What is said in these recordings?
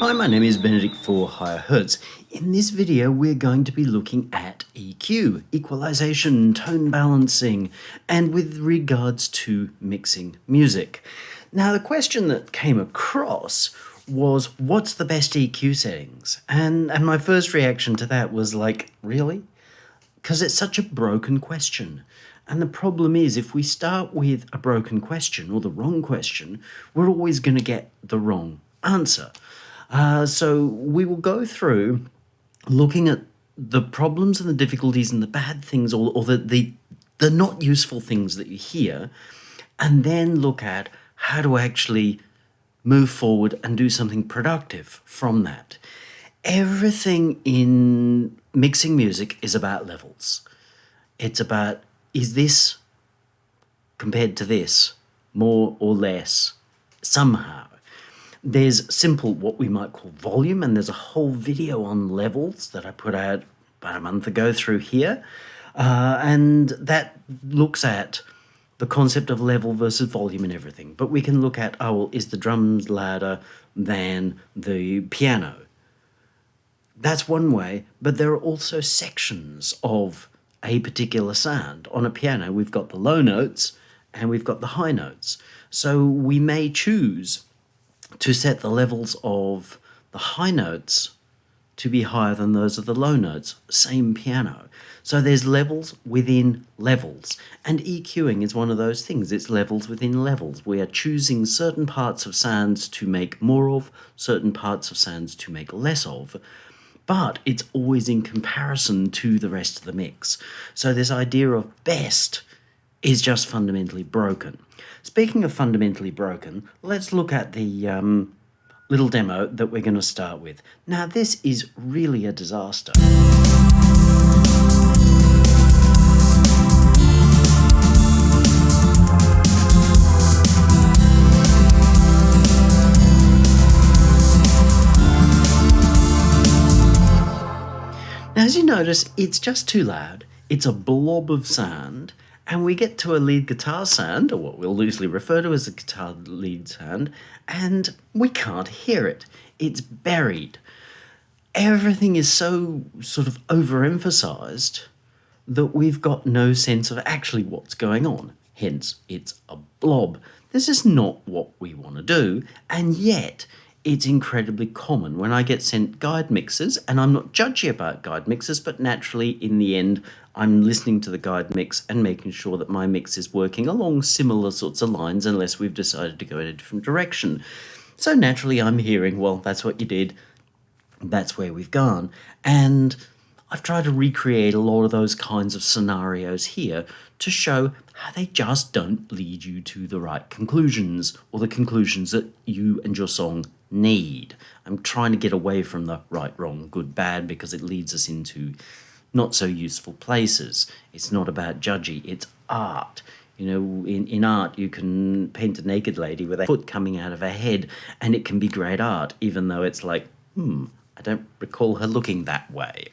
Hi, my name is Benedict for Higher Hertz. In this video, we're going to be looking at EQ, equalization, tone balancing, and with regards to mixing music. Now, the question that came across was, what's the best EQ settings? And my first reaction to that was like, really? Because it's such a broken question. And the problem is, if we start with a broken question or the wrong question, we're always going to get the wrong answer. So we will go through looking at the problems and the difficulties and the bad things or the not useful things that you hear, and then look at how to actually move forward and do something productive from that. Everything in mixing music is about levels. It's about, is this compared to this more or less somehow? There's simple, what we might call volume, and there's a whole video on levels that I put out about a month ago through here, and that looks at the concept of level versus volume and everything. But we can look at, oh, well, is the drums louder than the piano? That's one way, but there are also sections of a particular sound. On a piano, we've got the low notes and we've got the high notes. So we may choose to set the levels of the high notes to be higher than those of the low notes, same piano. So there's levels within levels, and EQing is one of those things. It's levels within levels. We are choosing certain parts of sounds to make more of, certain parts of sounds to make less of, but it's always in comparison to the rest of the mix. So this idea of best is just fundamentally broken. Speaking of fundamentally broken, let's look at the little demo that we're going to start with. Now, this is really a disaster. Now, as you notice, it's just too loud. It's a blob of sound. And we get to a lead guitar sound, or what we'll loosely refer to as a guitar lead sound, and we can't hear it. It's buried. Everything is so sort of overemphasized that we've got no sense of actually what's going on. Hence, it's a blob. This is not what we want to do, and yet it's incredibly common when I get sent guide mixes, and I'm not judgy about guide mixes, but naturally, in the end, I'm listening to the guide mix and making sure that my mix is working along similar sorts of lines unless we've decided to go in a different direction. So naturally, I'm hearing, well, that's what you did, that's where we've gone. And I've tried to recreate a lot of those kinds of scenarios here to show how they just don't lead you to the right conclusions or the conclusions that you and your song need. I'm trying to get away from the right, wrong, good, bad, because it leads us into not so useful places. It's not about judgy, it's art. You know, in art, you can paint a naked lady with a foot coming out of her head, and it can be great art, even though it's like, I don't recall her looking that way.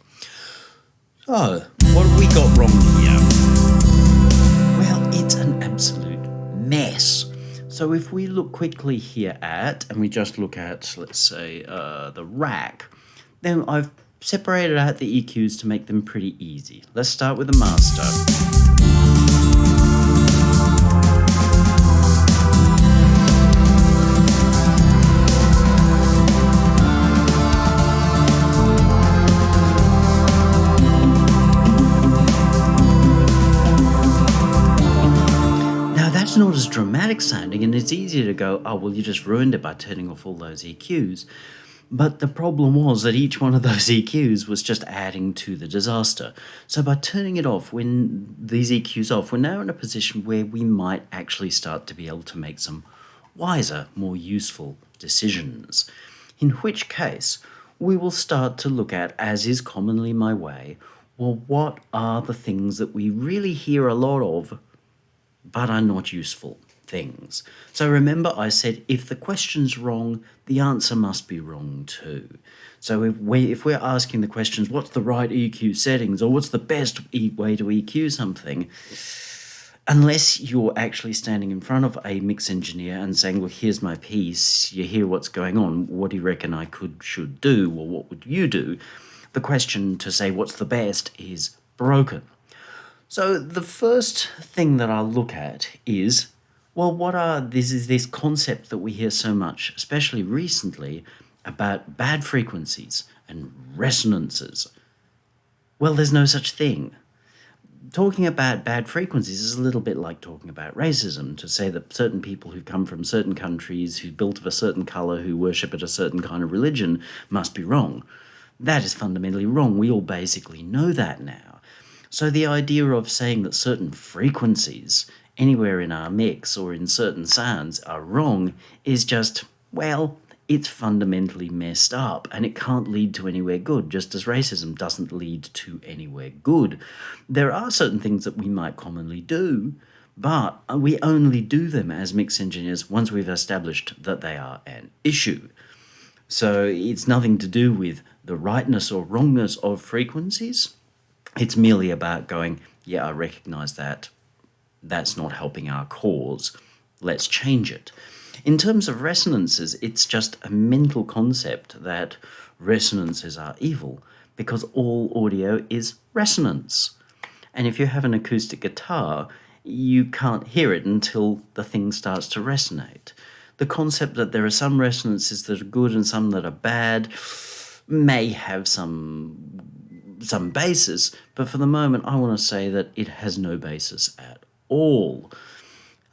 So, what have we got wrong here? Well, it's an absolute mess. So if we look quickly here at, and we just look at, let's say, the rack, then I've separated out the EQs to make them pretty easy. Let's start with the master. It's not as dramatic sounding, and it's easier to go, oh, well, you just ruined it by turning off all those EQs. But the problem was that each one of those EQs was just adding to the disaster. So by turning it off, when these EQs off, we're now in a position where we might actually start to be able to make some wiser, more useful decisions. In which case, we will start to look at, as is commonly my way, well, what are the things that we really hear a lot of but are not useful things. So remember, I said if the question's wrong, the answer must be wrong too. So if we're asking the questions, what's the right EQ settings, or what's the best way to EQ something, unless you're actually standing in front of a mix engineer and saying, well, here's my piece, you hear what's going on, what do you reckon I should do, or what would you do? The question to say what's the best is broken. So the first thing that I'll look at is, well, this is this concept that we hear so much, especially recently, about bad frequencies and resonances. Well, there's no such thing. Talking about bad frequencies is a little bit like talking about racism, to say that certain people who come from certain countries, who built of a certain colour, who worship at a certain kind of religion, must be wrong. That is fundamentally wrong. We all basically know that now. So the idea of saying that certain frequencies anywhere in our mix or in certain sounds are wrong is just, well, it's fundamentally messed up and it can't lead to anywhere good, just as racism doesn't lead to anywhere good. There are certain things that we might commonly do, but we only do them as mix engineers once we've established that they are an issue. So it's nothing to do with the rightness or wrongness of frequencies. It's merely about going, yeah, I recognize that. That's not helping our cause. Let's change it. In terms of resonances, it's just a mental concept that resonances are evil because all audio is resonance. And if you have an acoustic guitar, you can't hear it until the thing starts to resonate. The concept that there are some resonances that are good and some that are bad may have some basis, but for the moment I want to say that it has no basis at all.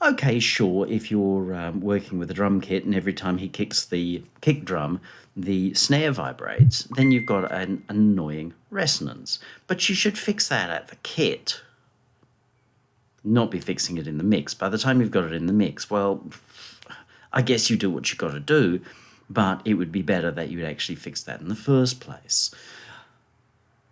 Okay, sure, if you're working with a drum kit and every time he kicks the kick drum, the snare vibrates, then you've got an annoying resonance. But you should fix that at the kit, not be fixing it in the mix. By the time you've got it in the mix, well, I guess you do what you got to do, but it would be better that you'd actually fix that in the first place.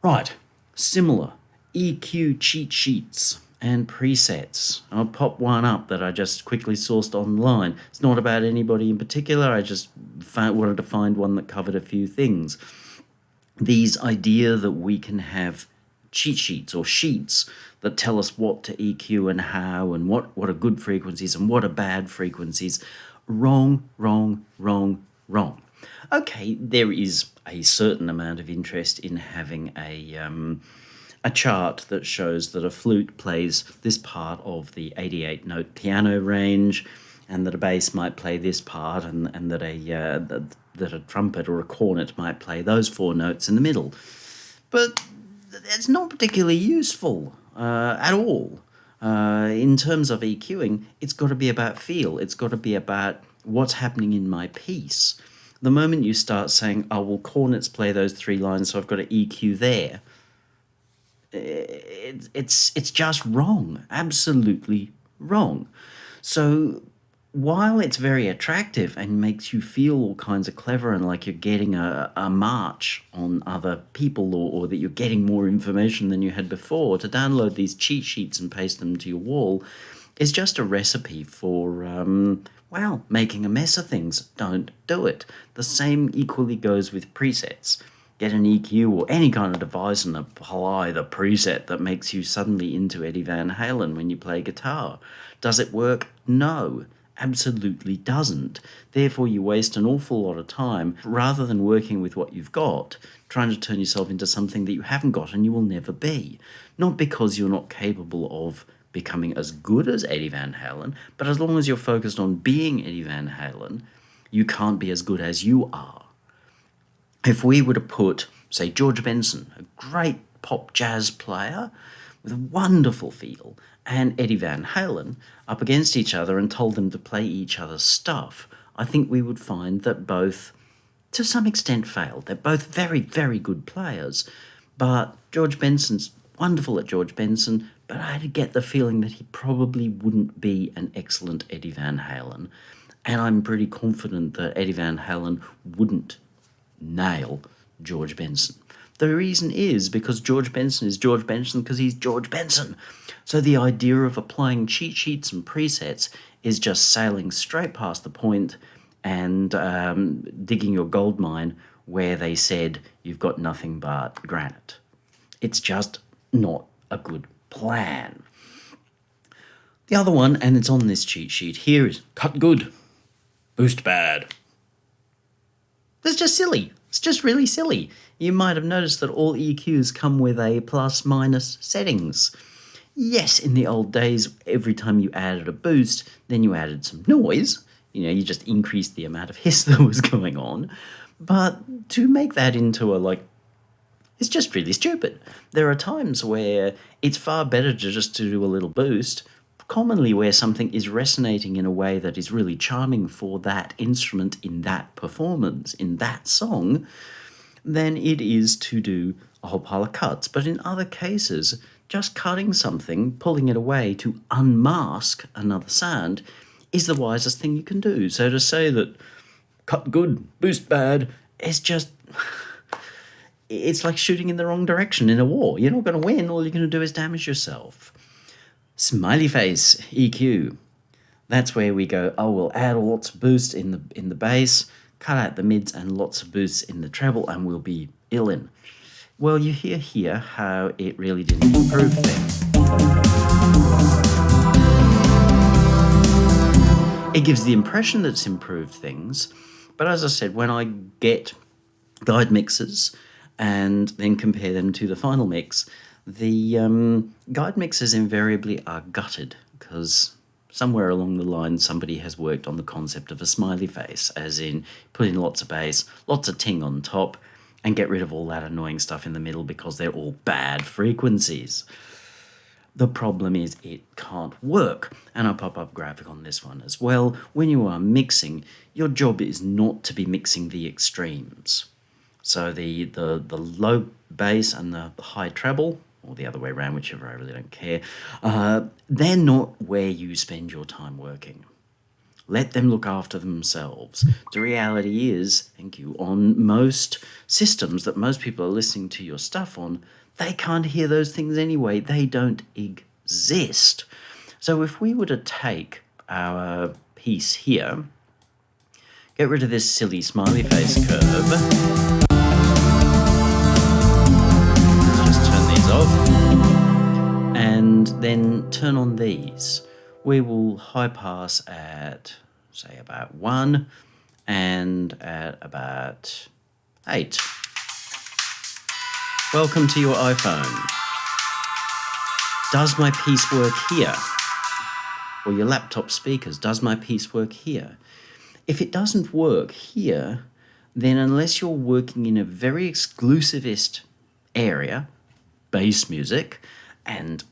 Right, similar EQ cheat sheets and presets. I'll pop one up that I just quickly sourced online. It's not about anybody in particular, I just wanted to find one that covered a few things. These idea that we can have cheat sheets or sheets that tell us what to EQ and how and what are good frequencies and what are bad frequencies. Wrong, wrong, wrong, wrong. Okay, there is a certain amount of interest in having a chart that shows that a flute plays this part of the 88-note piano range, and that a bass might play this part, and that a trumpet or a cornet might play those 4 notes in the middle. But it's not particularly useful at all. In terms of EQing, it's got to be about feel. It's got to be about what's happening in my piece. The moment you start saying, oh, well, cornets play those 3 lines, so I've got to EQ there, it's just wrong, absolutely wrong. So while it's very attractive and makes you feel all kinds of clever and like you're getting a march on other people, or that you're getting more information than you had before, to download these cheat sheets and paste them to your wall is just a recipe for, making a mess of things. Don't do it. The same equally goes with presets. Get an EQ or any kind of device and apply the preset that makes you suddenly into Eddie Van Halen when you play guitar. Does it work? No, absolutely doesn't. Therefore, you waste an awful lot of time rather than working with what you've got, trying to turn yourself into something that you haven't got and you will never be. Not because you're not capable of becoming as good as Eddie Van Halen, but as long as you're focused on being Eddie Van Halen, you can't be as good as you are. If we were to put, say, George Benson, a great pop jazz player with a wonderful feel, and Eddie Van Halen up against each other and told them to play each other's stuff, I think we would find that both, to some extent, failed. They're both very, very good players, but George Benson's wonderful at George Benson, but I get the feeling that he probably wouldn't be an excellent Eddie Van Halen, and I'm pretty confident that Eddie Van Halen wouldn't nail George Benson. The reason is because George Benson is George Benson because he's George Benson. So the idea of applying cheat sheets and presets is just sailing straight past the point and digging your gold mine where they said you've got nothing but granite. It's just not a good plan. The other one, and it's on this cheat sheet here, is cut good, boost bad. That's just silly. It's just really silly. You might have noticed that all EQs come with a plus-minus settings. Yes, in the old days, every time you added a boost, then you added some noise. You just increased the amount of hiss that was going on. But to make that into it's just really stupid. There are times where it's far better to do a little boost, commonly where something is resonating in a way that is really charming for that instrument in that performance, in that song, than it is to do a whole pile of cuts. But in other cases, just cutting something, pulling it away to unmask another sound is the wisest thing you can do. So to say that cut good, boost bad, is just... it's like shooting in the wrong direction in a war. You're not going to win. All you're going to do is damage yourself. Smiley face, EQ. That's where we go, we'll add lots of boost in the bass, cut out the mids and lots of boosts in the treble, and we'll be in. Well, you hear here how it really didn't improve things. It gives the impression that it's improved things, but as I said, when I get guide mixes and then compare them to the final mix, the guide mixes invariably are gutted because somewhere along the line somebody has worked on the concept of a smiley face, as in put in lots of bass, lots of ting on top, and get rid of all that annoying stuff in the middle because they're all bad frequencies. The problem is it can't work, and I'll pop up graphic on this one as well. When you are mixing, your job is not to be mixing the extremes. So the low bass and the high treble, or the other way around, whichever, I really don't care, they're not where you spend your time working. Let them look after themselves. The reality is, thank you, on most systems that most people are listening to your stuff on, they can't hear those things anyway. They don't exist. So if we were to take our piece here, get rid of this silly smiley face curve, just turn these off, and then turn on these. We will high pass at, say, about 1 and at about 8. Welcome to your iPhone. Does my piece work here? Or your laptop speakers, does my piece work here? If it doesn't work here, then unless you're working in a very exclusivist area, bass music, and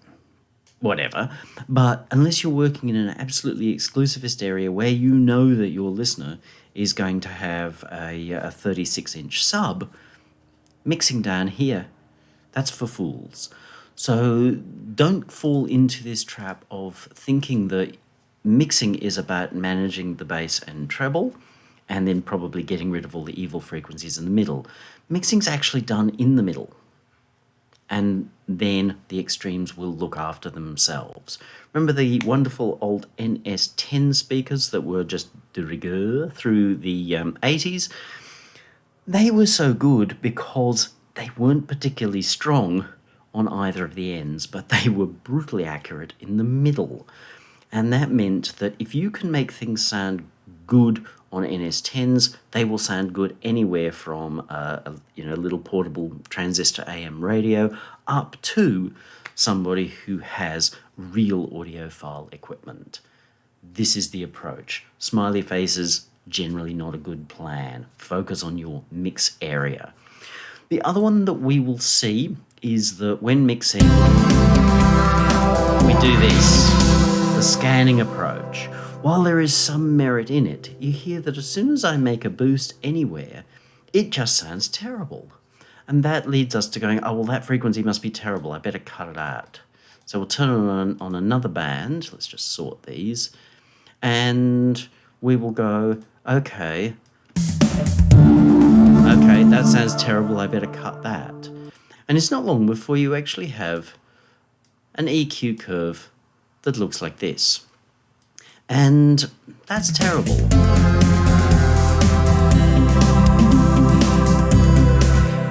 whatever, but unless you're working in an absolutely exclusivist area where you know that your listener is going to have a 36-inch sub, mixing down here, that's for fools. So don't fall into this trap of thinking that mixing is about managing the bass and treble and then probably getting rid of all the evil frequencies in the middle. Mixing's actually done in the middle, and then the extremes will look after themselves. Remember the wonderful old NS10 speakers that were just de rigueur through the 80s? They were so good because they weren't particularly strong on either of the ends, but they were brutally accurate in the middle. And that meant that if you can make things sound good on NS10s, they will sound good anywhere from a little portable transistor AM radio up to somebody who has real audiophile equipment. This is the approach. Smiley faces, generally not a good plan. Focus on your mix area. The other one that we will see is that when mixing, we do this, the scanning approach. While there is some merit in it, you hear that as soon as I make a boost anywhere, it just sounds terrible. And that leads us to going, that frequency must be terrible, I better cut it out. So we'll turn on another band, let's just sort these, and we will go, okay, that sounds terrible, I better cut that. And it's not long before you actually have an EQ curve that looks like this. And that's terrible.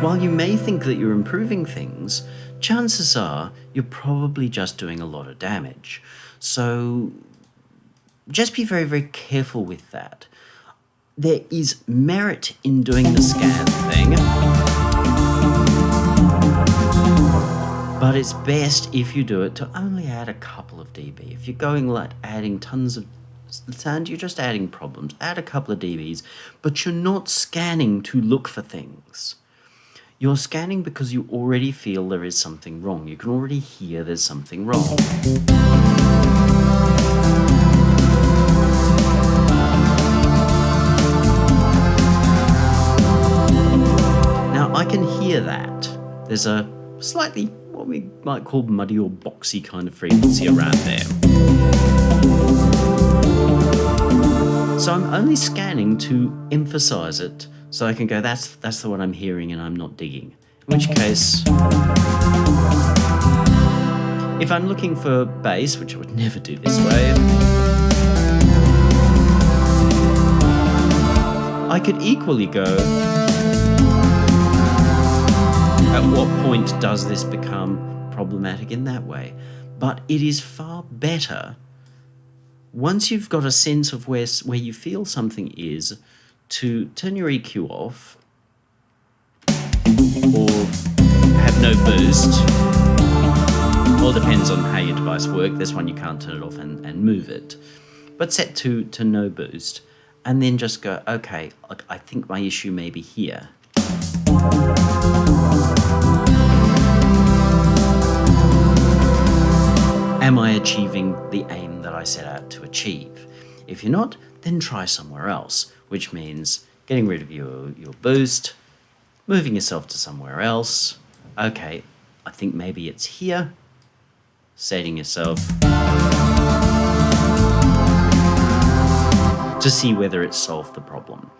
While you may think that you're improving things, chances are you're probably just doing a lot of damage. So just be very, very careful with that. There is merit in doing the scan thing, but it's best if you do it to only add a couple of dB. If you're going like adding tons of sound, you're just adding problems. Add a couple of dBs, but you're not scanning to look for things. You're scanning because you already feel there is something wrong. You can already hear there's something wrong. I can hear that. There's a slightly, what we might call muddy or boxy kind of frequency around there. So I'm only scanning to emphasize it, so I can go, that's the one I'm hearing and I'm not digging. In which case, if I'm looking for bass, which I would never do this way, I could equally go, at what point does this become problematic in that way? But it is far better, once you've got a sense of where you feel something is, to turn your EQ off or have no boost. All depends on how your device works. This one you can't turn it off and move it. But set to no boost, and then just go, okay, I think my issue may be here. Am I achieving the aim that I set out to achieve? If you're not, then try somewhere else, which means getting rid of your boost, moving yourself to somewhere else. Okay, I think maybe it's here. Setting yourself to see whether it's solved the problem.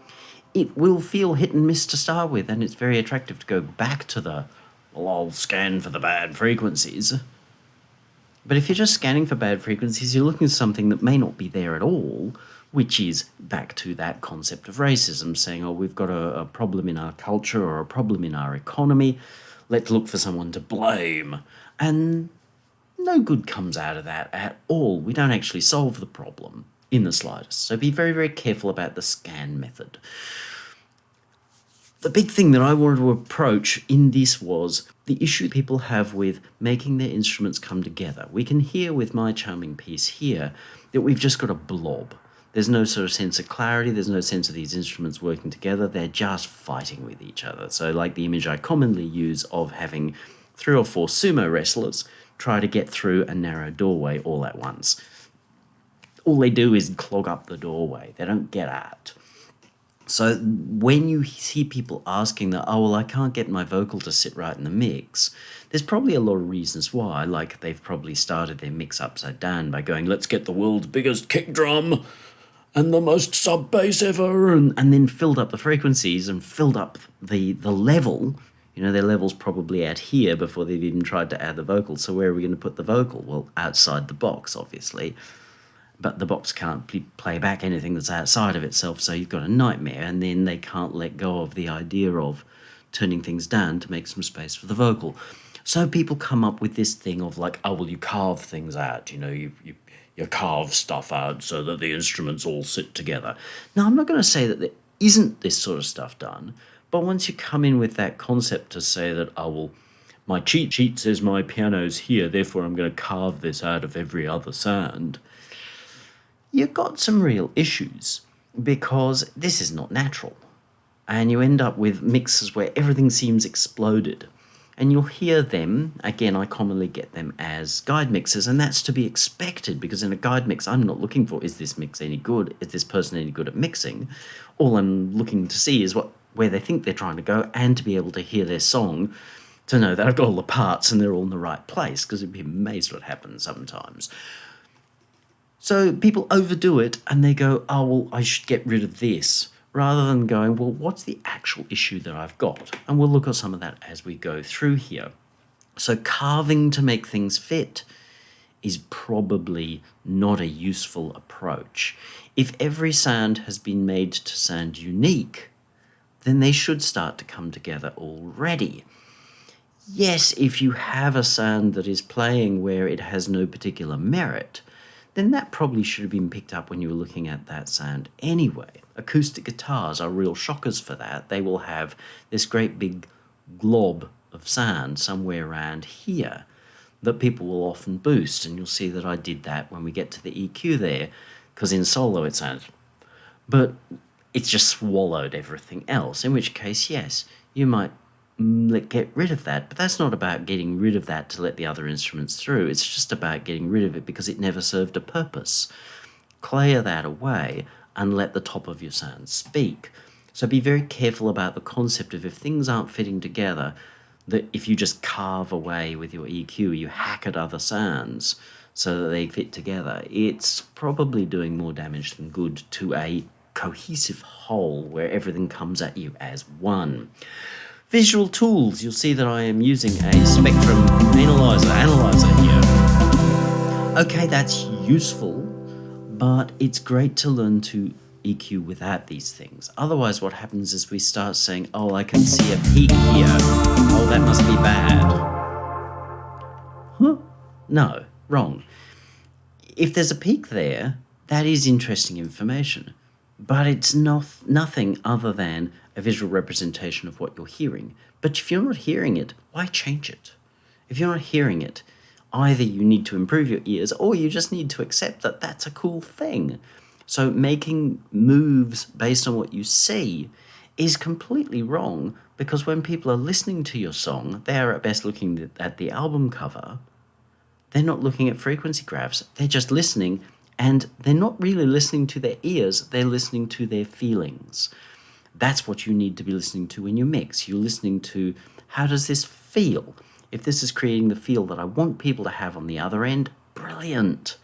It will feel hit and miss to start with, and it's very attractive to go back to I'll scan for the bad frequencies. But if you're just scanning for bad frequencies, you're looking at something that may not be there at all, which is back to that concept of racism, saying, oh, we've got a problem in our culture or a problem in our economy. Let's look for someone to blame. And no good comes out of that at all. We don't actually solve the problem in the slightest. So be very, very careful about the scan method. The big thing that I wanted to approach in this was the issue people have with making their instruments come together. We can hear with my charming piece here that we've just got a blob. There's no sort of sense of clarity. There's no sense of these instruments working together. They're just fighting with each other. So like the image I commonly use of having 3 or 4 sumo wrestlers try to get through a narrow doorway all at once. All they do is clog up the doorway. They don't get out. So when you see people asking that, oh, well, I can't get my vocal to sit right in the mix, there's probably a lot of reasons why. Like they've probably started their mix upside down by going, let's get the world's biggest kick drum and the most sub bass ever, and then filled up the frequencies and filled up the level. You know, their level's probably at here before they've even tried to add the vocal. So where are we going to put the vocal? Well, outside the box, obviously. But the box can't play back anything that's outside of itself, so you've got a nightmare, and then they can't let go of the idea of turning things down to make some space for the vocal. So people come up with this thing of like, oh, well, you carve things out, you know, you carve stuff out so that the instruments all sit together. Now, I'm not going to say that there isn't this sort of stuff done, but once you come in with that concept to say that, oh, well, my cheat sheet says my piano's here, therefore I'm going to carve this out of every other sound, you've got some real issues because this is not natural. And you end up with mixes where everything seems exploded. And you'll hear them, again, I commonly get them as guide mixes, and that's to be expected because in a guide mix, I'm not looking for, is this mix any good? Is this person any good at mixing? All I'm looking to see is where they think they're trying to go and to be able to hear their song to know that I've got all the parts and they're all in the right place, because you'd be amazed what happens sometimes. So people overdo it and they go, oh, well, I should get rid of this, rather than going, well, what's the actual issue that I've got? And we'll look at some of that as we go through here. So carving to make things fit is probably not a useful approach. If every sound has been made to sound unique, then they should start to come together already. Yes, if you have a sound that is playing where it has no particular merit, then that probably should have been picked up when you were looking at that sound anyway. Acoustic guitars are real shockers for that. They will have this great big glob of sound somewhere around here that people will often boost, and you'll see that I did that when we get to the EQ there, because in solo it sounds, but it's just swallowed everything else, in which case, yes, you might get rid of that, but that's not about getting rid of that to let the other instruments through. It's just about getting rid of it because it never served a purpose. Clear that away and let the top of your sound speak. So be very careful about the concept of if things aren't fitting together, that if you just carve away with your EQ, you hack at other sounds so that they fit together, it's probably doing more damage than good to a cohesive whole where everything comes at you as one. Visual tools, you'll see that I am using a spectrum analyzer here. Okay, that's useful, but it's great to learn to EQ without these things. Otherwise, what happens is we start saying, oh, I can see a peak here. Oh, that must be bad. Huh? No, wrong. If there's a peak there, that is interesting information, but it's nothing other than a visual representation of what you're hearing. But if you're not hearing it, why change it? If you're not hearing it, either you need to improve your ears or you just need to accept that that's a cool thing. So making moves based on what you see is completely wrong, because when people are listening to your song, they are at best looking at the album cover. They're not looking at frequency graphs. They're just listening, and they're not really listening to their ears. They're listening to their feelings. That's what you need to be listening to when you mix. You're listening to, how does this feel? If this is creating the feel that I want people to have on the other end, brilliant.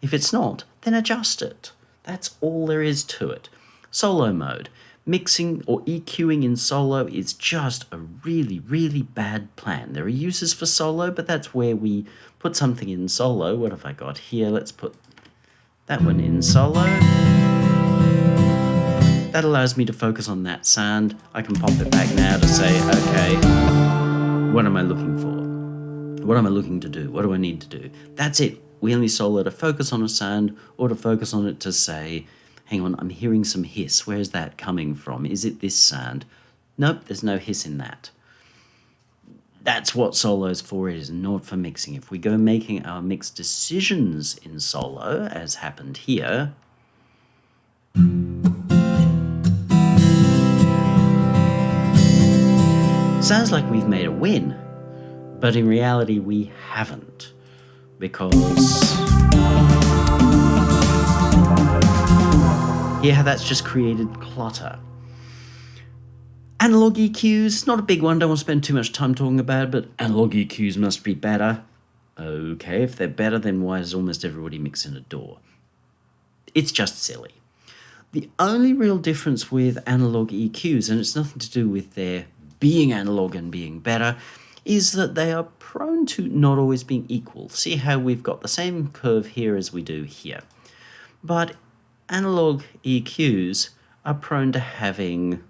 If it's not, then adjust it. That's all there is to it. Solo mode. Mixing or EQing in solo is just a really, really bad plan. There are uses for solo, but that's where we put something in solo. What have I got here? Let's put that one in solo. That allows me to focus on that sound. I can pop it back now to say, okay, what am I looking for? What am I looking to do? What do I need to do? That's it. We only solo to focus on a sound, or to focus on it to say, hang on, I'm hearing some hiss. Where's that coming from? Is it this sound? Nope, there's no hiss in that. That's what solo's for. It is not for mixing. If we go making our mix decisions in solo, as happened here, sounds like we've made a win, but in reality we haven't, because here that's just created clutter. Analog EQs, not a big one, don't want to spend too much time talking about it, but analog EQs must be better. Okay, if they're better, then why does almost everybody mix in a DAW? It's just silly. The only real difference with analog EQs, and it's nothing to do with their being analog and being better, is that they are prone to not always being equal. See how we've got the same curve here as we do here. But analog EQs are prone to having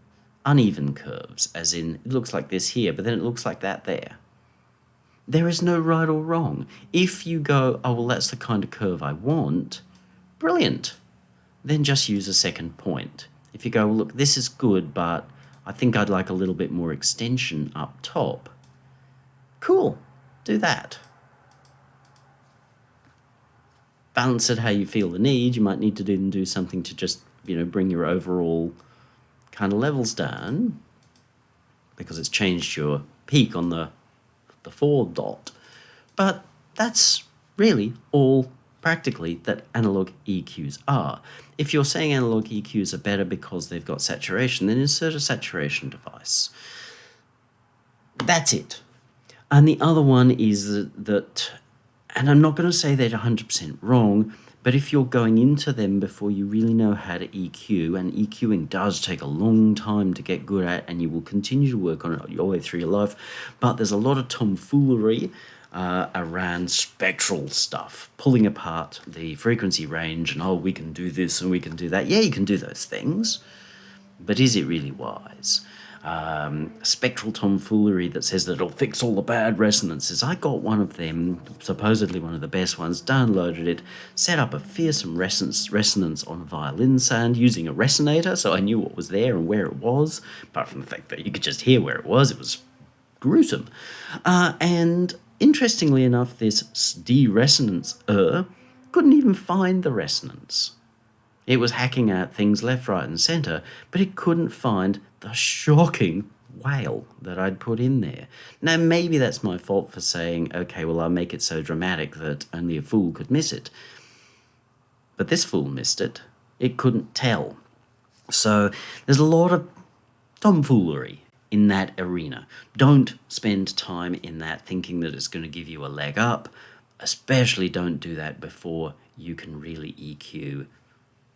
uneven curves, as in it looks like this here, but then it looks like that there. There is no right or wrong. If you go, oh, well, that's the kind of curve I want, brilliant. Then just use a second point. If you go, well, look, this is good, but I think I'd like a little bit more extension up top. Cool, do that. Balance it how you feel the need. You might need to do something to just, bring your overall kind of levels down, because it's changed your peak on the 4 dot. But that's really all practically that analog EQs are. If you're saying analog EQs are better because they've got saturation, then insert a saturation device. That's it. And the other one is that, and I'm not going to say they're 100% wrong, but if you're going into them before you really know how to EQ, and EQing does take a long time to get good at, and you will continue to work on it all the way through your life, but there's a lot of tomfoolery around spectral stuff, pulling apart the frequency range, and we can do this and we can do that. Yeah, you can do those things, but is it really wise? spectral tomfoolery that says that it'll fix all the bad resonances. I got one of them, supposedly one of the best ones, downloaded it, set up a fearsome resonance on violin sound using a resonator, so I knew what was there and where it was, apart from the fact that you could just hear where it was gruesome. And interestingly enough, this deresonance couldn't even find the resonance. It was hacking out things left, right, and centre, but it couldn't find the shocking wail that I'd put in there. Now, maybe that's my fault for saying, okay, well, I'll make it so dramatic that only a fool could miss it. But this fool missed it. It couldn't tell. So there's a lot of tomfoolery in that arena. Don't spend time in that thinking that it's going to give you a leg up. Especially don't do that before you can really EQ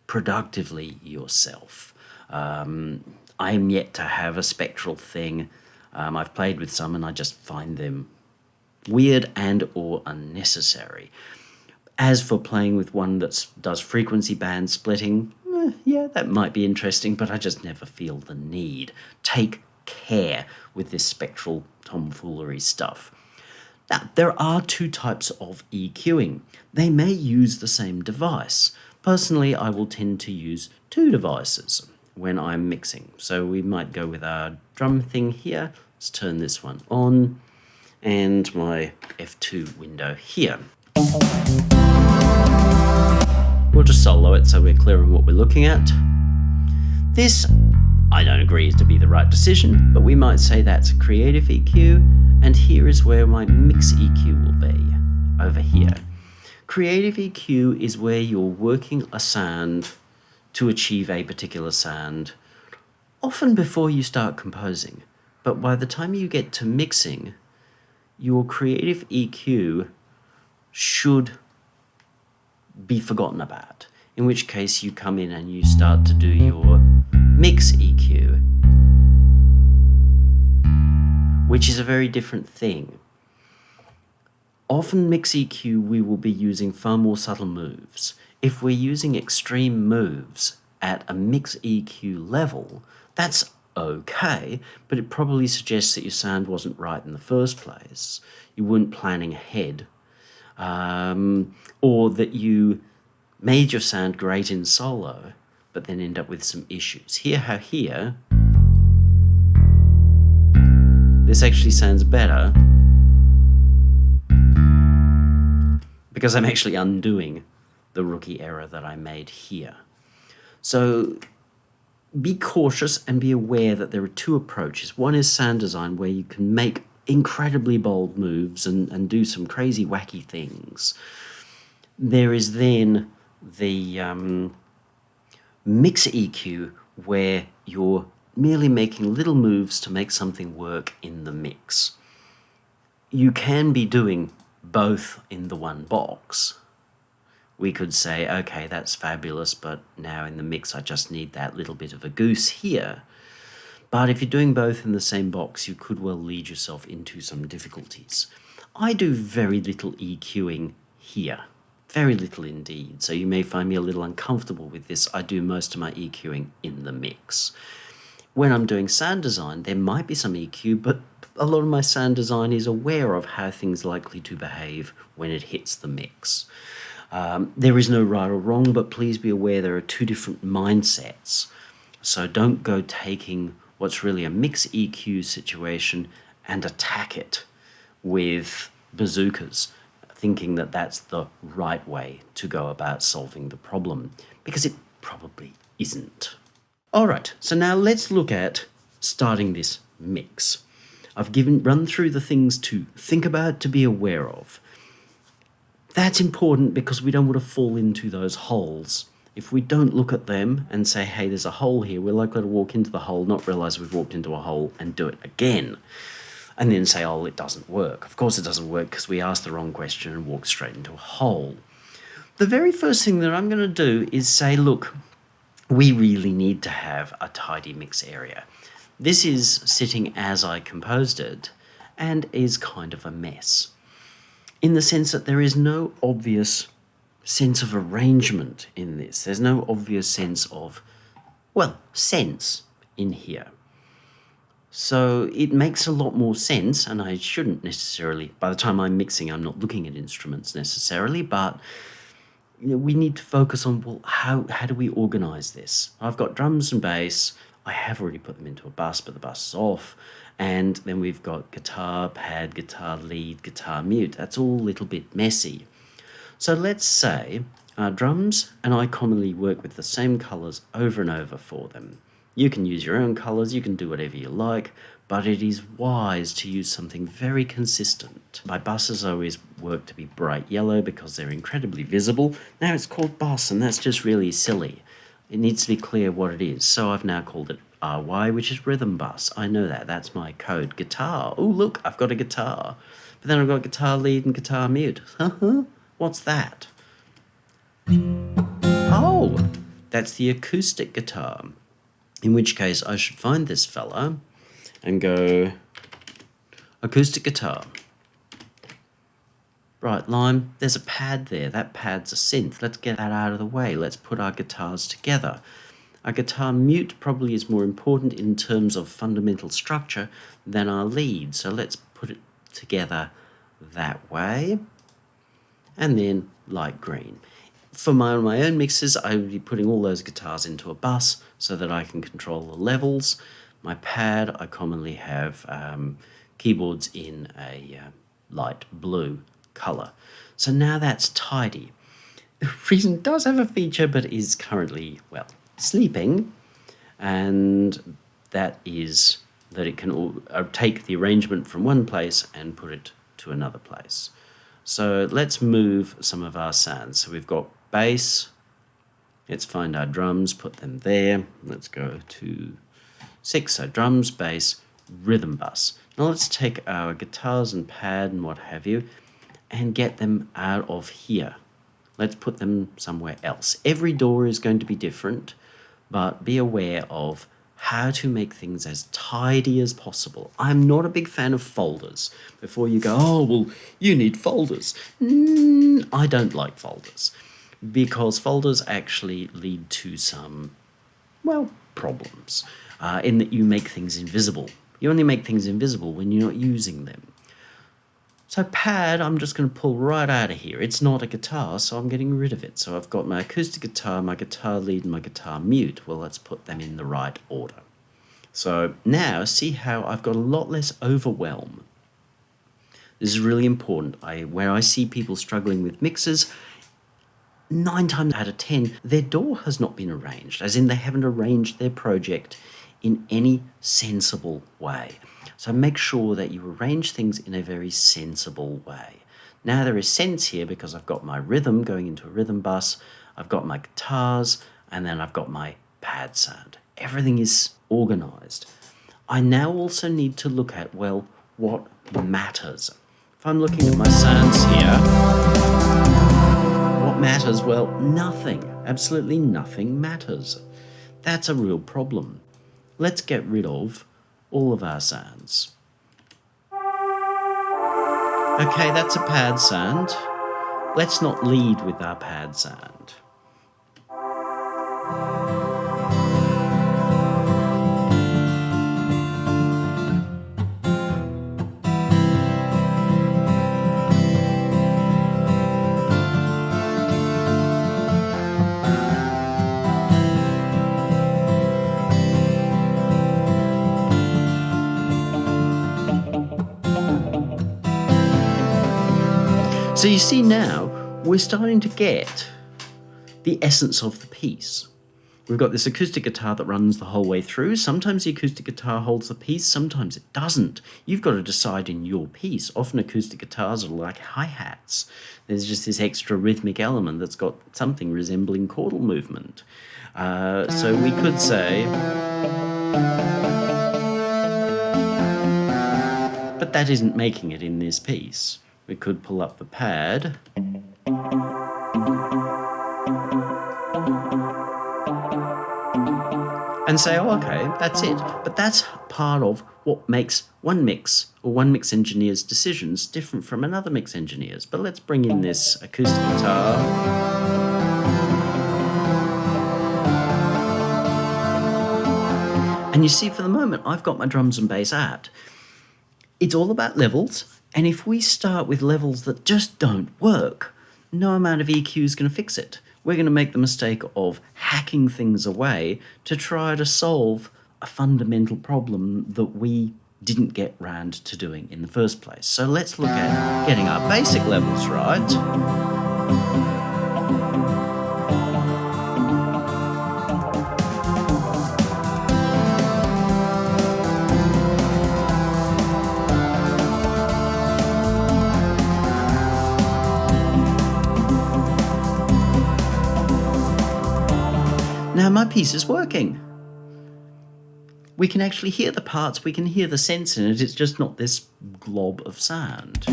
productively yourself. I'm yet to have a spectral thing. I've played with some and I just find them weird and or unnecessary. As for playing with one that does frequency band splitting, yeah, that might be interesting, but I just never feel the need. Take care with this spectral tomfoolery stuff. Now, there are two types of EQing. They may use the same device. Personally, I will tend to use two devices when I'm mixing. So we might go with our drum thing here. Let's turn this one on, and my F2 window here. We'll just solo it so we're clear on what we're looking at. This, I don't agree is to be the right decision, but we might say that's a creative EQ, and here is where my mix EQ will be, over here. Creative EQ is where you're working a sound to achieve a particular sound, often before you start composing. But by the time you get to mixing, your creative EQ should be forgotten about, in which case you come in and you start to do your mix EQ, which is a very different thing. Often mix EQ we will be using far more subtle moves. If we're using extreme moves at a mix EQ level, that's okay, but it probably suggests that your sound wasn't right in the first place. You weren't planning ahead, or that you made your sound great in solo, but then end up with some issues. Hear how here, this actually sounds better because I'm actually undoing the rookie error that I made here. So be cautious and be aware that there are two approaches. One is sound design, where you can make incredibly bold moves and do some crazy wacky things. There is then the mix EQ, where you're merely making little moves to make something work in the mix. You can be doing both in the one box. We could say, okay, that's fabulous, but now in the mix I just need that little bit of a goose here. But if you're doing both in the same box, you could well lead yourself into some difficulties. I do very little EQing here. Very little indeed. So you may find me a little uncomfortable with this. I do most of my EQing in the mix. When I'm doing sound design, there might be some EQ, but a lot of my sound design is aware of how things are likely to behave when it hits the mix. There is no right or wrong, but please be aware there are two different mindsets. So don't go taking what's really a mix EQ situation and attack it with bazookas, thinking that that's the right way to go about solving the problem, because it probably isn't. All right, so now let's look at starting this mix. I've run through the things to think about, to be aware of. That's important because we don't want to fall into those holes. If we don't look at them and say, hey, there's a hole here, we're likely to walk into the hole, not realize we've walked into a hole, and do it again. And then say, oh, it doesn't work. Of course it doesn't work because we asked the wrong question and walked straight into a hole. The very first thing that I'm going to do is say, look, we really need to have a tidy mix area. This is sitting as I composed it and is kind of a mess, in the sense that there is no obvious sense of arrangement in this. There's no obvious sense of, well, sense in here. So it makes a lot more sense, and I shouldn't necessarily, by the time I'm mixing, I'm not looking at instruments necessarily, but we need to focus on, well, how do we organize this? I've got drums and bass. I have already put them into a bus, but the bus is off. And then we've got guitar, pad, guitar lead, guitar mute. That's all a little bit messy. So let's say drums and I commonly work with the same colors over and over for them. You can use your own colors, you can do whatever you like, but it is wise to use something very consistent. My buses always work to be bright yellow because they're incredibly visible. Now it's called bus, and that's just really silly. It needs to be clear what it is, so I've now called it RY, which is rhythm bus. I know that, that's my code. Guitar, oh look, I've got a guitar. But then I've got guitar lead and guitar mute. What's that? Oh, that's the acoustic guitar. In which case I should find this fella and go acoustic guitar. Right, Lime, there's a pad there. That pad's a synth. Let's get that out of the way. Let's put our guitars together. Our guitar mute probably is more important in terms of fundamental structure than our lead. So let's put it together that way. And then light green. For my own mixes, I would be putting all those guitars into a bus so that I can control the levels. My pad, I commonly have keyboards in a light blue color. So now that's tidy. The Reason does have a feature, but is currently, well, sleeping, and that is that it can take the arrangement from one place and put it to another place. So let's move some of our sounds. So we've got bass. Let's find our drums, put them there. Let's go to 6. So drums, bass, rhythm bus. Now let's take our guitars and pad and what have you and get them out of here. Let's put them somewhere else. Every door is going to be different, but be aware of how to make things as tidy as possible. I'm not a big fan of folders. Before you go, oh, well, you need folders. I don't like folders because folders actually lead to some, well, problems in that you make things invisible. You only make things invisible when you're not using them. So pad, I'm just going to pull right out of here. It's not a guitar, so I'm getting rid of it. So I've got my acoustic guitar, my guitar lead, and my guitar mute. Well, let's put them in the right order. So now see how I've got a lot less overwhelm. This is really important. Where I see people struggling with mixes, 9 times out of 10, their door has not been arranged, as in they haven't arranged their project in any sensible way. So make sure that you arrange things in a very sensible way. Now there is sense here because I've got my rhythm going into a rhythm bus, I've got my guitars, and then I've got my pad sound. Everything is organized. I now also need to look at, well, what matters. If I'm looking at my sounds here, what matters? Well, nothing. Absolutely nothing matters. That's a real problem. Let's get rid of all of our sounds. Okay, that's a pad sound. Let's not lead with our pad sound. So you see now, we're starting to get the essence of the piece. We've got this acoustic guitar that runs the whole way through. Sometimes the acoustic guitar holds the piece, sometimes it doesn't. You've got to decide in your piece. Often acoustic guitars are like hi-hats. There's just this extra rhythmic element that's got something resembling chordal movement. So we could say, but that isn't making it in this piece. We could pull up the pad and say, oh, okay, that's it. But that's part of what makes one mix or one mix engineer's decisions different from another mix engineer's. But let's bring in this acoustic guitar. And you see, for the moment, I've got my drums and bass at. It's all about levels, and if we start with levels that just don't work, no amount of EQ is going to fix it. We're going to make the mistake of hacking things away to try to solve a fundamental problem that we didn't get round to doing in the first place. So let's look at getting our basic levels right. Now my piece is working. We can actually hear the parts, we can hear the sense in it, it's just not this glob of sound.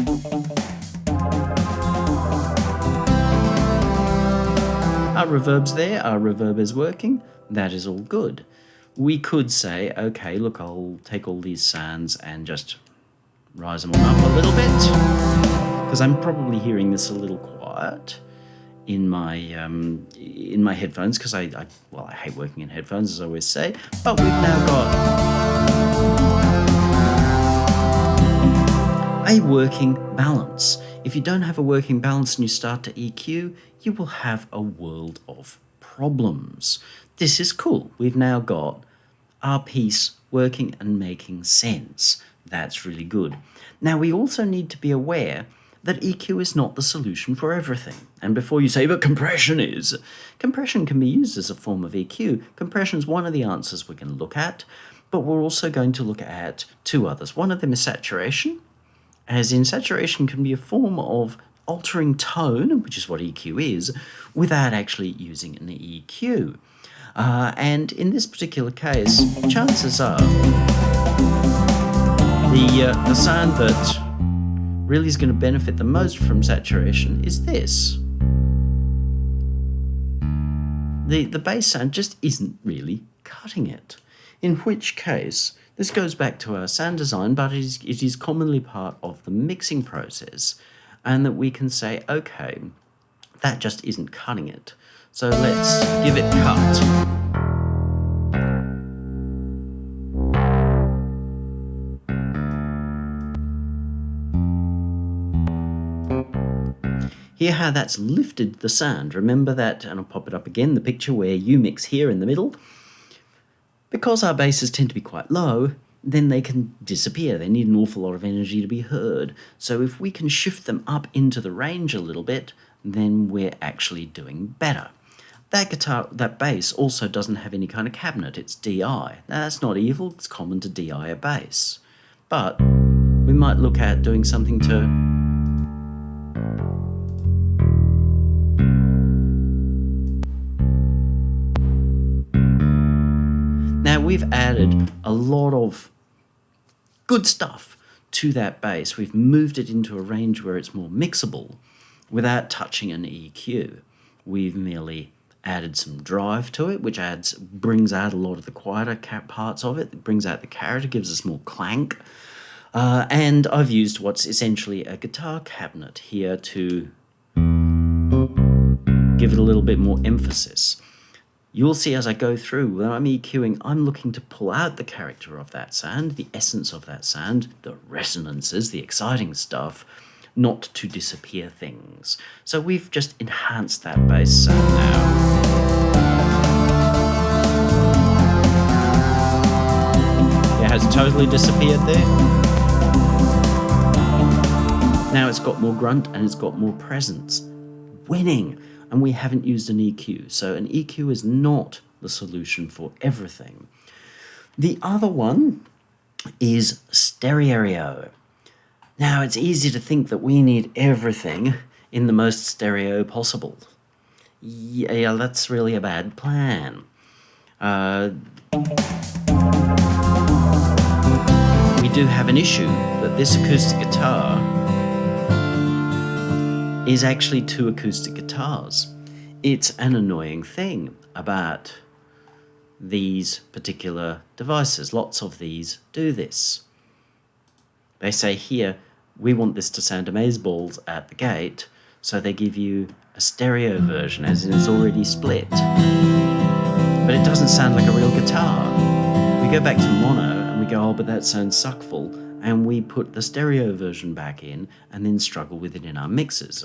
Our reverb's there, our reverb is working, that is all good. We could say, okay, look, I'll take all these sounds and just rise them all up a little bit, because I'm probably hearing this a little quiet in my headphones, because I hate working in headphones, as I always say, but we've now got a working balance. If you don't have a working balance and you start to EQ, you will have a world of problems. This is cool. We've now got our piece working and making sense. That's really good. Now we also need to be aware that EQ is not the solution for everything. And before you say, but compression is, compression can be used as a form of EQ. Compression is one of the answers we're going to look at, but we're also going to look at two others. One of them is saturation, as in saturation can be a form of altering tone, which is what EQ is, without actually using an EQ. And in this particular case, chances are the sound that really is going to benefit the most from saturation is this. The bass sound just isn't really cutting it. In which case, this goes back to our sound design, but it is commonly part of the mixing process, and that we can say, okay, that just isn't cutting it. So let's give it cut. Hear how that's lifted the sound. Remember that, and I'll pop it up again, the picture where you mix here in the middle. Because our basses tend to be quite low, then they can disappear. They need an awful lot of energy to be heard. So if we can shift them up into the range a little bit, then we're actually doing better. That bass also doesn't have any kind of cabinet. It's DI. Now that's not evil. It's common to DI a bass. But we might look at doing something to we've added a lot of good stuff to that bass. We've moved it into a range where it's more mixable without touching an EQ. We've merely added some drive to it, which brings out a lot of the quieter parts of it. It brings out the character, gives us more clank. And I've used what's essentially a guitar cabinet here to give it a little bit more emphasis. You'll see as I go through, when I'm EQing, I'm looking to pull out the character of that sound, the essence of that sound, the resonances, the exciting stuff, not to disappear things. So we've just enhanced that bass sound now. It has totally disappeared there. Now it's got more grunt and it's got more presence. Winning! And we haven't used an EQ, so an EQ is not the solution for everything. The other one is stereo. Now, it's easy to think that we need everything in the most stereo possible. Yeah, that's really a bad plan. We do have an issue that this acoustic guitar is actually two acoustic guitars. It's an annoying thing about these particular devices. Lots of these do this. They say here, we want this to sound amazeballs at the gate, so they give you a stereo version, as in it's already split. But it doesn't sound like a real guitar. We go back to mono and we go, oh, but that sounds suckful, and we put the stereo version back in and then struggle with it in our mixes.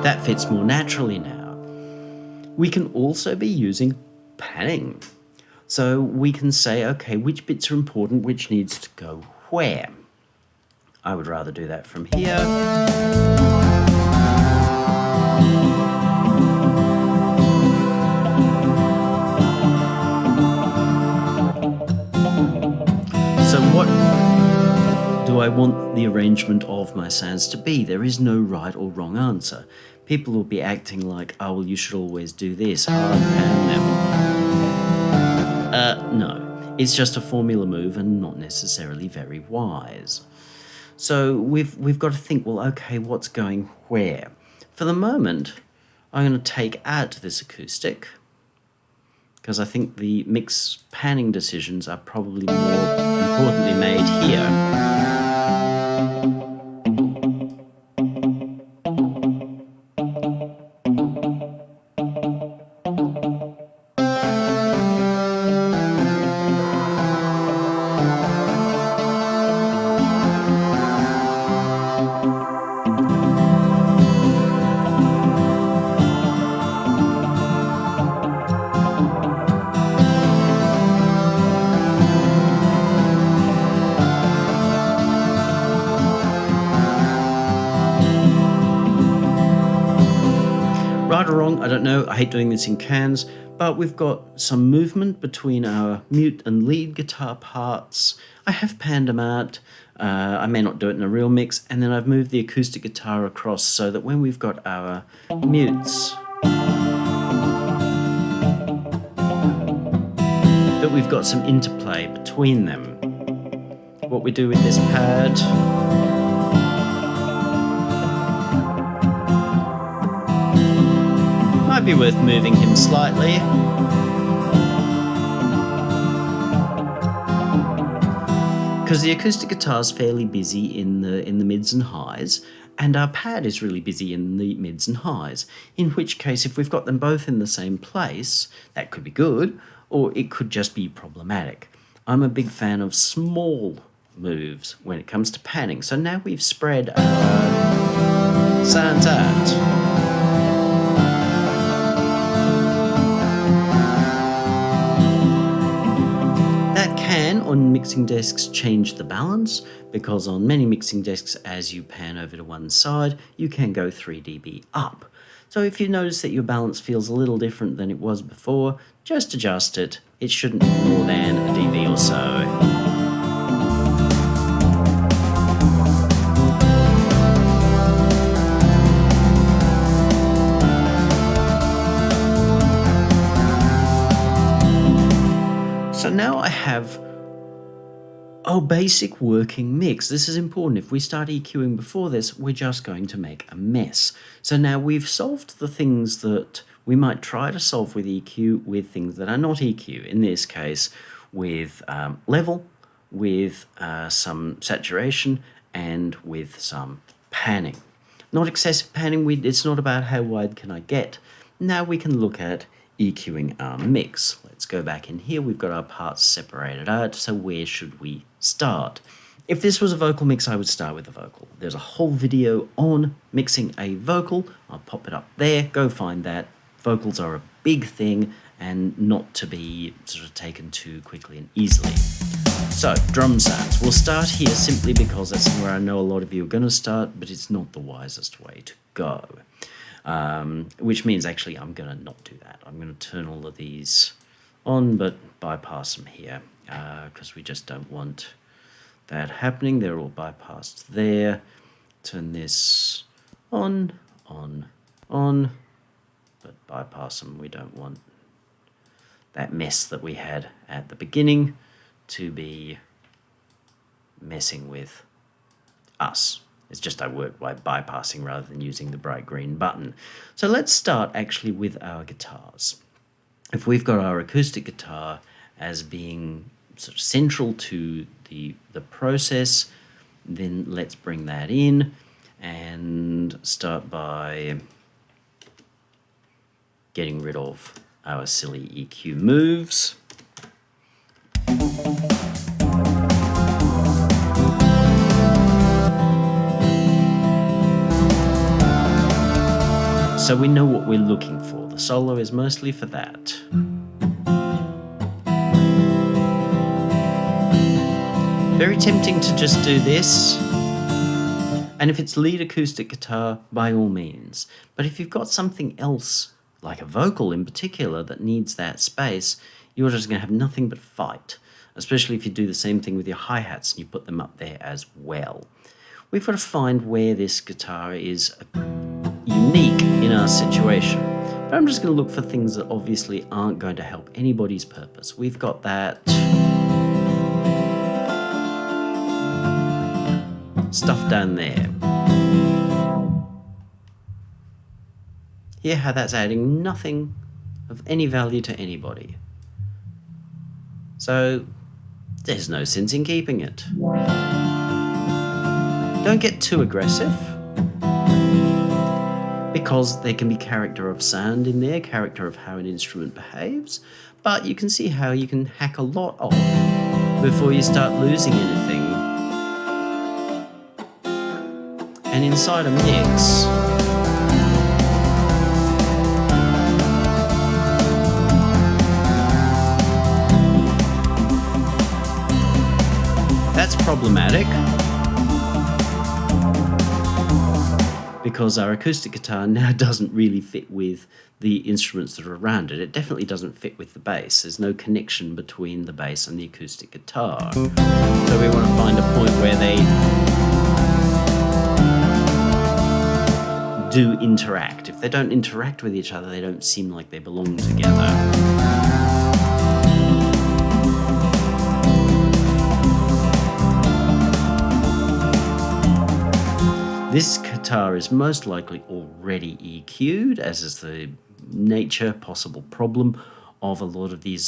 That fits more naturally now. We can also be using panning. So we can say, okay, which bits are important, which needs to go where. I would rather do that from here. So what do I want the arrangement of my sounds to be? There is no right or wrong answer. People will be acting like, oh, well, you should always do this, hard pan them. No, it's just a formula move and not necessarily very wise. So we've got to think, well, okay, what's going where? For the moment, I'm going to take out this acoustic, because I think the mix panning decisions are probably more importantly made here. Right or wrong, I don't know. I hate doing this in cans, but we've got some movement between our mute and lead guitar parts. I have panned them out. I may not do it in a real mix, and then I've moved the acoustic guitar across so that when we've got our mutes, that we've got some interplay between them. What we do with this pad, might be worth moving him slightly. Because the acoustic guitar is fairly busy in the mids and highs, and our pad is really busy in the mids and highs, in which case if we've got them both in the same place, that could be good, or it could just be problematic. I'm a big fan of small moves when it comes to panning. So now we've spread our sounds out. On mixing desks, change the balance, because on many mixing desks, as you pan over to one side, you can go 3 dB up. So if you notice that your balance feels a little different than it was before, just adjust it. It shouldn't be more than a dB or so. So now I have basic working mix. This is important. If we start EQing before this, we're just going to make a mess. So now we've solved the things that we might try to solve with EQ with things that are not EQ. In this case, with level, with some saturation, and with some panning. Not excessive panning. It's not about how wide can I get. Now we can look at EQing our mix. Let's go back in here. We've got our parts separated out. So where should we start? If this was a vocal mix, I would start with the vocal. There's a whole video on mixing a vocal. I'll pop it up there. Go find that. Vocals are a big thing and not to be sort of taken too quickly and easily. So, drum sounds. We'll start here simply because that's where I know a lot of you are going to start, but it's not the wisest way to go. Which means actually I'm going to not do that. I'm going to turn all of these on, but bypass them here because we just don't want that happening. They're all bypassed there. Turn this on, but bypass them. We don't want that mess that we had at the beginning to be messing with us. It's just I work by bypassing rather than using the bright green button. So let's start actually with our guitars. If we've got our acoustic guitar as being sort of central to the process, then let's bring that in. and start by getting rid of our silly EQ moves. So we know what we're looking for. The solo is mostly for that. Very tempting to just do this. And if it's lead acoustic guitar, by all means. But if you've got something else, like a vocal in particular, that needs that space, you're just going to have nothing but fight, especially if you do the same thing with your hi-hats and you put them up there as well. We've got to find where this guitar is unique in our situation. But I'm just going to look for things that obviously aren't going to help anybody's purpose. We've got that stuff down there. Hear how that's adding nothing of any value to anybody. So there's no sense in keeping it. Don't get too aggressive, because there can be character of sound in there, character of how an instrument behaves, but you can see how you can hack a lot off before you start losing anything. And inside a mix, that's problematic, because our acoustic guitar now doesn't really fit with the instruments that are around it. It definitely doesn't fit with the bass. There's no connection between the bass and the acoustic guitar. So we want to find a point where they do interact. If they don't interact with each other, they don't seem like they belong together. This guitar is most likely already EQ'd, as is the nature, possible problem of a lot of these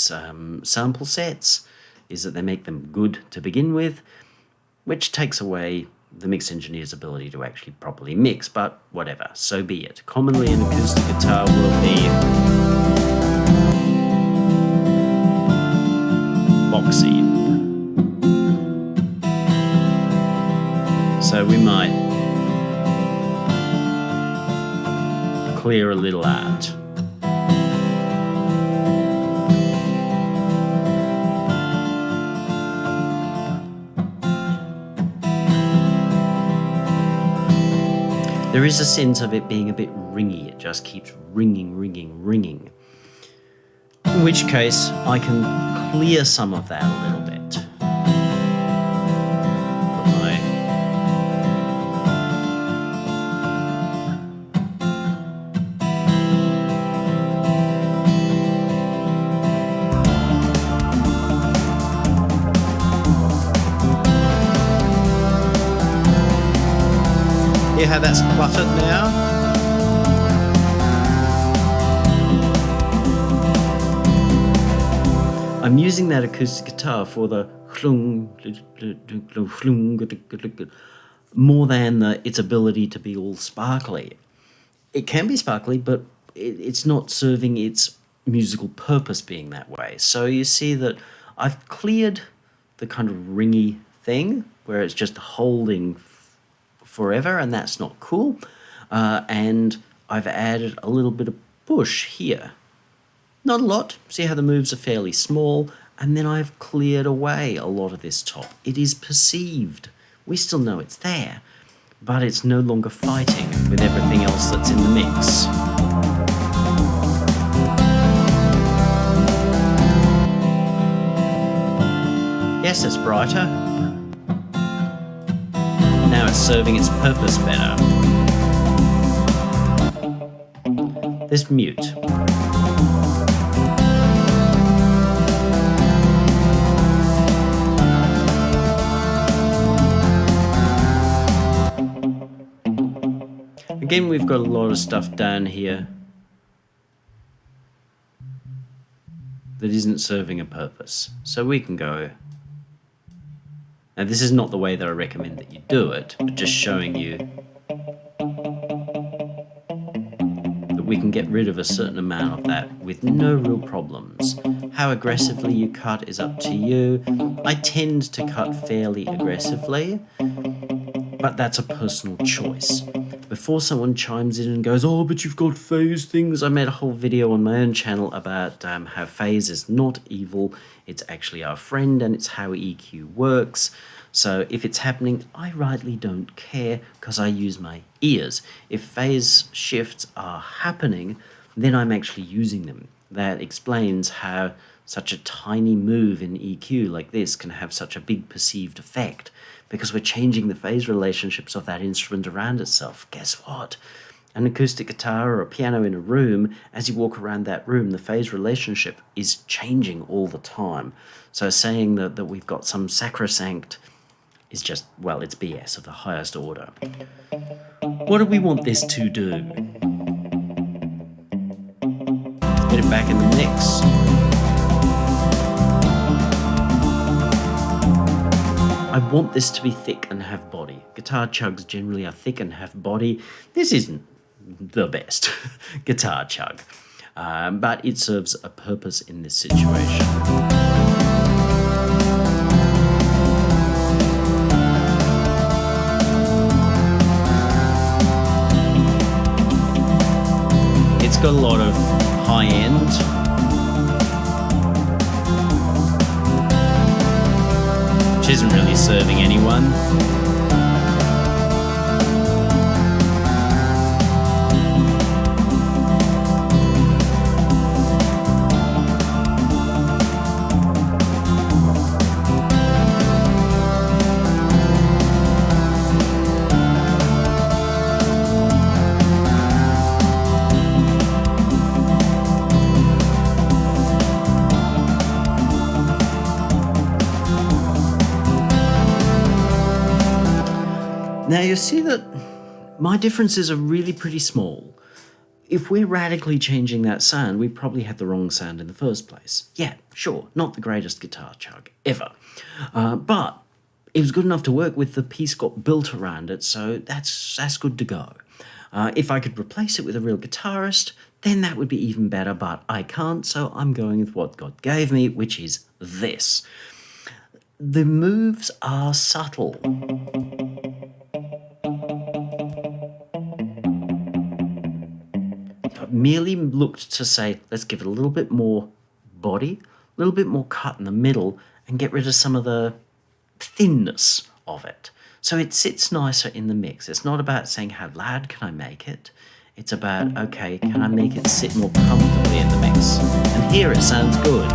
sample sets, is that they make them good to begin with, which takes away the mix engineer's ability to actually properly mix, but whatever, so be it. Commonly an acoustic guitar will be boxy. So we might clear a little out. There is a sense of it being a bit ringy. It just keeps ringing, ringing, ringing. In which case, I can clear some of that a little bit. Hear how that's cluttered now? I'm using that acoustic guitar for the more than its ability to be all sparkly. It can be sparkly, but it's not serving its musical purpose being that way. So you see that I've cleared the kind of ringy thing where it's just holding forever, and that's not cool. And I've added a little bit of push here. Not a lot. See how the moves are fairly small, and then I've cleared away a lot of this top. It is perceived. We still know it's there, but it's no longer fighting with everything else that's in the mix. Yes, it's brighter. Now it's serving its purpose better. This mute. Again, we've got a lot of stuff down here that isn't serving a purpose. So we can go. Now, this is not the way that I recommend that you do it, but just showing you we can get rid of a certain amount of that with no real problems. How aggressively you cut is up to you. I tend to cut fairly aggressively, but that's a personal choice. Before someone chimes in and goes, oh, but you've got phase things, I made a whole video on my own channel about how phase is not evil, it's actually our friend, and it's how EQ works. So if it's happening, I rightly don't care because I use my ears. If phase shifts are happening, then I'm actually using them. That explains how such a tiny move in EQ like this can have such a big perceived effect, because we're changing the phase relationships of that instrument around itself. Guess what? An acoustic guitar or a piano in a room, as you walk around that room, the phase relationship is changing all the time. So saying that we've got some sacrosanct is just, well, it's BS of the highest order. What do we want this to do? Let's get it back in the mix. I want this to be thick and have body. Guitar chugs generally are thick and have body. This isn't the best guitar chug, but it serves a purpose in this situation. It's got a lot of high end, which isn't really serving anyone. Now you see that my differences are really pretty small. If we're radically changing that sound, we probably had the wrong sound in the first place. Yeah, sure, not the greatest guitar chug ever. But it was good enough to work with. The piece got built around it, so that's good to go. If I could replace it with a real guitarist, then that would be even better, but I can't, so I'm going with what God gave me, which is this. The moves are subtle. Merely looked to say, let's give it a little bit more body, a little bit more cut in the middle, and get rid of some of the thinness of it. So it sits nicer in the mix. It's not about saying how loud can I make it. It's about, okay, can I make it sit more comfortably in the mix? And here it sounds good.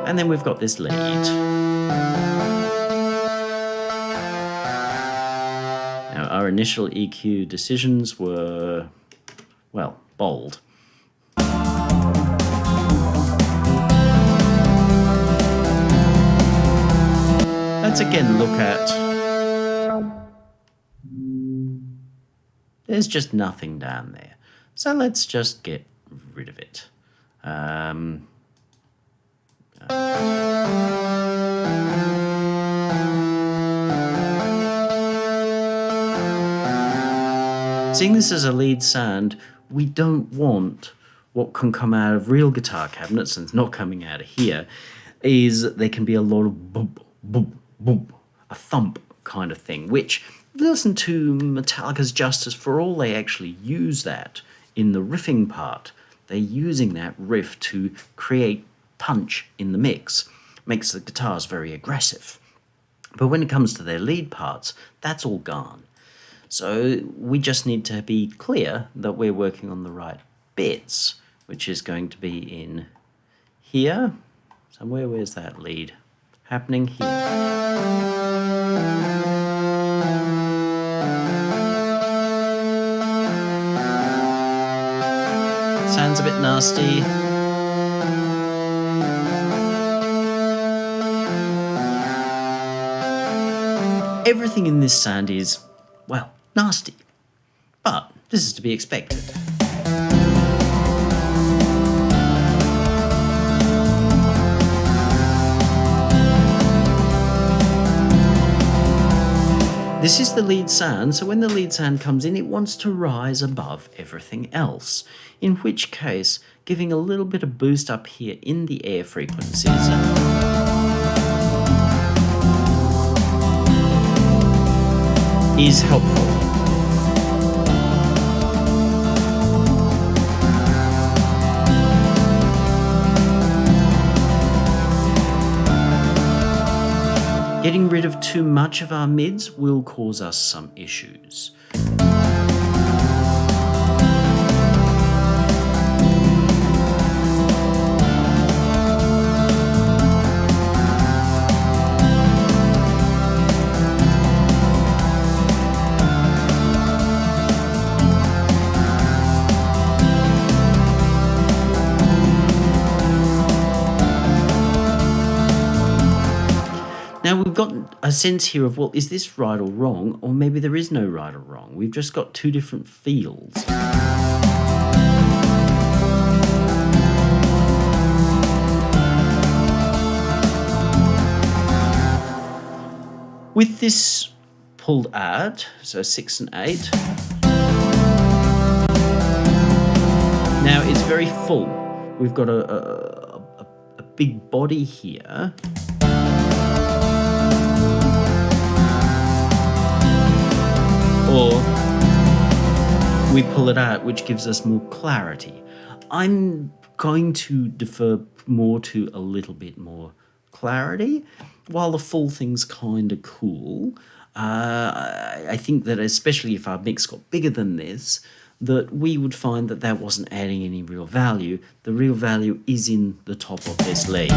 And then we've got this lead. Our initial EQ decisions were, well, bold. Let's again look at... There's just nothing down there. So let's just get rid of it. Seeing this as a lead sound, we don't want what can come out of real guitar cabinets, and it's not coming out of here, is there can be a lot of boop, boop, boop, a thump kind of thing, which, listen to Metallica's Justice for All, they actually use that in the riffing part. They're using that riff to create punch in the mix. Makes the guitars very aggressive. But when it comes to their lead parts, that's all gone. So we just need to be clear that we're working on the right bits, which is going to be in here. Somewhere, where's that lead? Happening here. Sounds a bit nasty. Everything in this sound is, well, nasty, but this is to be expected. This is the lead sound, so when the lead sound comes in, it wants to rise above everything else, in which case giving a little bit of boost up here in the air frequencies is helpful. Getting rid of too much of our mids will cause us some issues. Now we've got a sense here of, well, is this right or wrong? Or maybe there is no right or wrong. We've just got two different feels. With this pulled out, so 6 and 8, now it's very full. We've got a big body here. Or we pull it out, which gives us more clarity. I'm going to defer more to a little bit more clarity. While the full thing's kind of cool, I think that especially if our mix got bigger than this, that we would find that that wasn't adding any real value. The real value is in the top of this lead.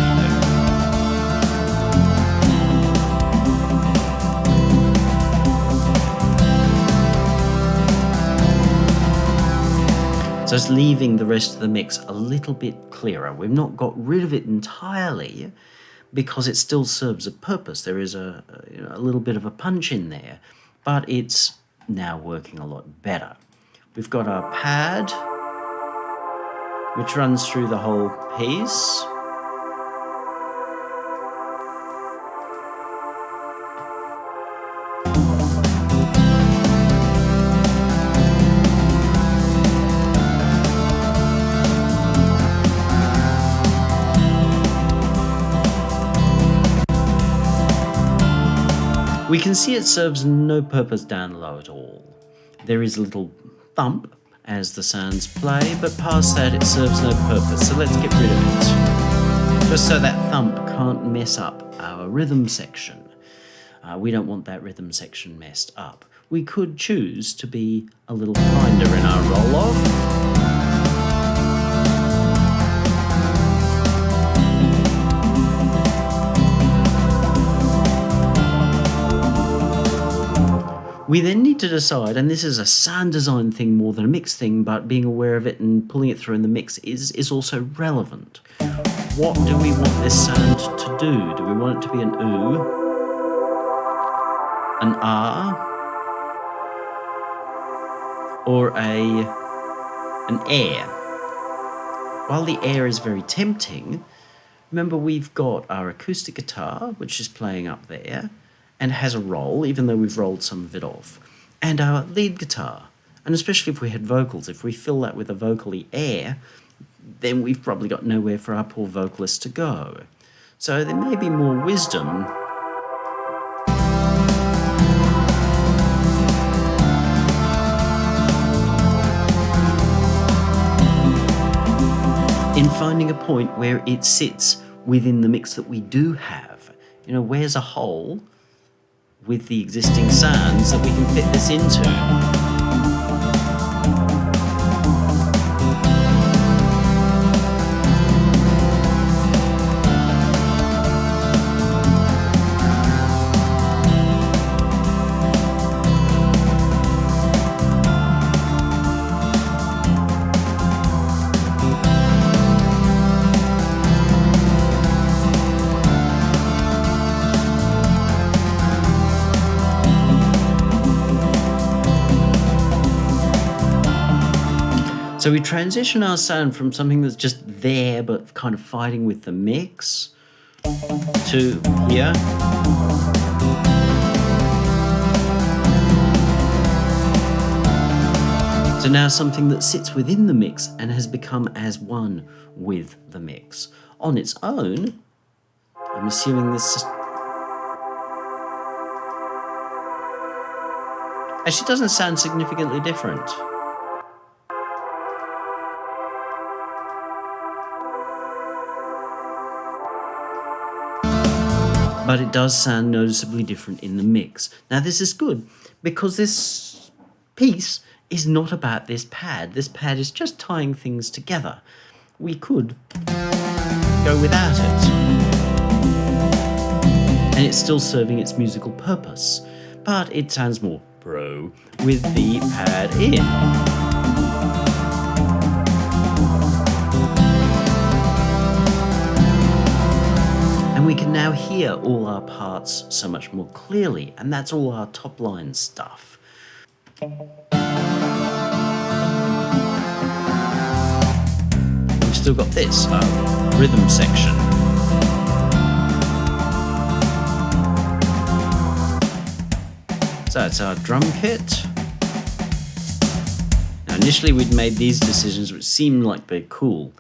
So it's leaving the rest of the mix a little bit clearer. We've not got rid of it entirely because it still serves a purpose. There is a little bit of a punch in there, but it's now working a lot better. We've got our pad, which runs through the whole piece. We can see it serves no purpose down low at all. There is a little thump as the sounds play, but past that it serves no purpose, so let's get rid of it. Just so that thump can't mess up our rhythm section. We don't want that rhythm section messed up. We could choose to be a little kinder in our roll-off. We then need to decide, and this is a sound design thing more than a mix thing, but being aware of it and pulling it through in the mix is also relevant. What do we want this sound to do? Do we want it to be an ooh, an ah, or an air? While the air is very tempting, remember we've got our acoustic guitar, which is playing up there, and has a roll, even though we've rolled some of it off. And our lead guitar, and especially if we had vocals, if we fill that with a vocally air, then we've probably got nowhere for our poor vocalist to go. So there may be more wisdom in finding a point where it sits within the mix that we do have. You know, where's a hole with the existing sounds that we can fit this into? So we transition our sound from something that's just there but kind of fighting with the mix to here. So now something that sits within the mix and has become as one with the mix. On its own, I'm assuming this actually doesn't sound significantly different. But it does sound noticeably different in the mix. Now this is good because this piece is not about this pad. This pad is just tying things together. We could go without it. And it's still serving its musical purpose. But it sounds more pro with the pad in. And we can now hear all our parts so much more clearly, and that's all our top line stuff. We've still got this rhythm section. So it's our drum kit. Now initially we'd made these decisions which seemed like they're cool.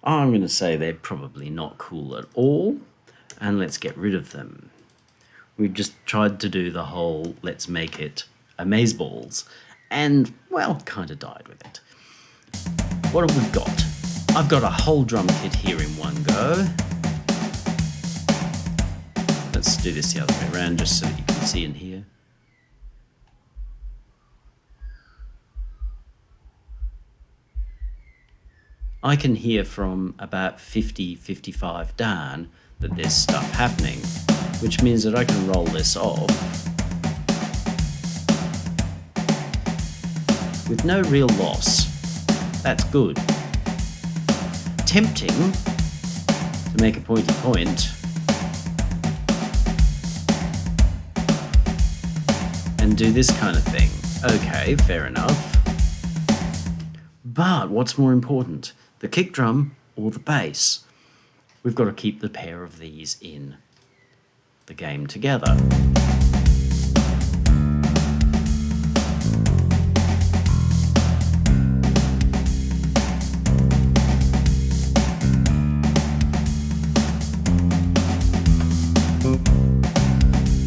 I'm going to say they're probably not cool at all, and let's get rid of them. We just tried to do the whole let's make it amazeballs, and well, kind of died with it. What have we got? I've got a whole drum kit here in one go. Let's do this the other way around just so that you can see and hear. I can hear from about 50-55 down that there's stuff happening, which means that I can roll this off with no real loss. That's good. Tempting to make a pointy point and do this kind of thing. Okay, fair enough. But what's more important, the kick drum or the bass? We've got to keep the pair of these in the game together.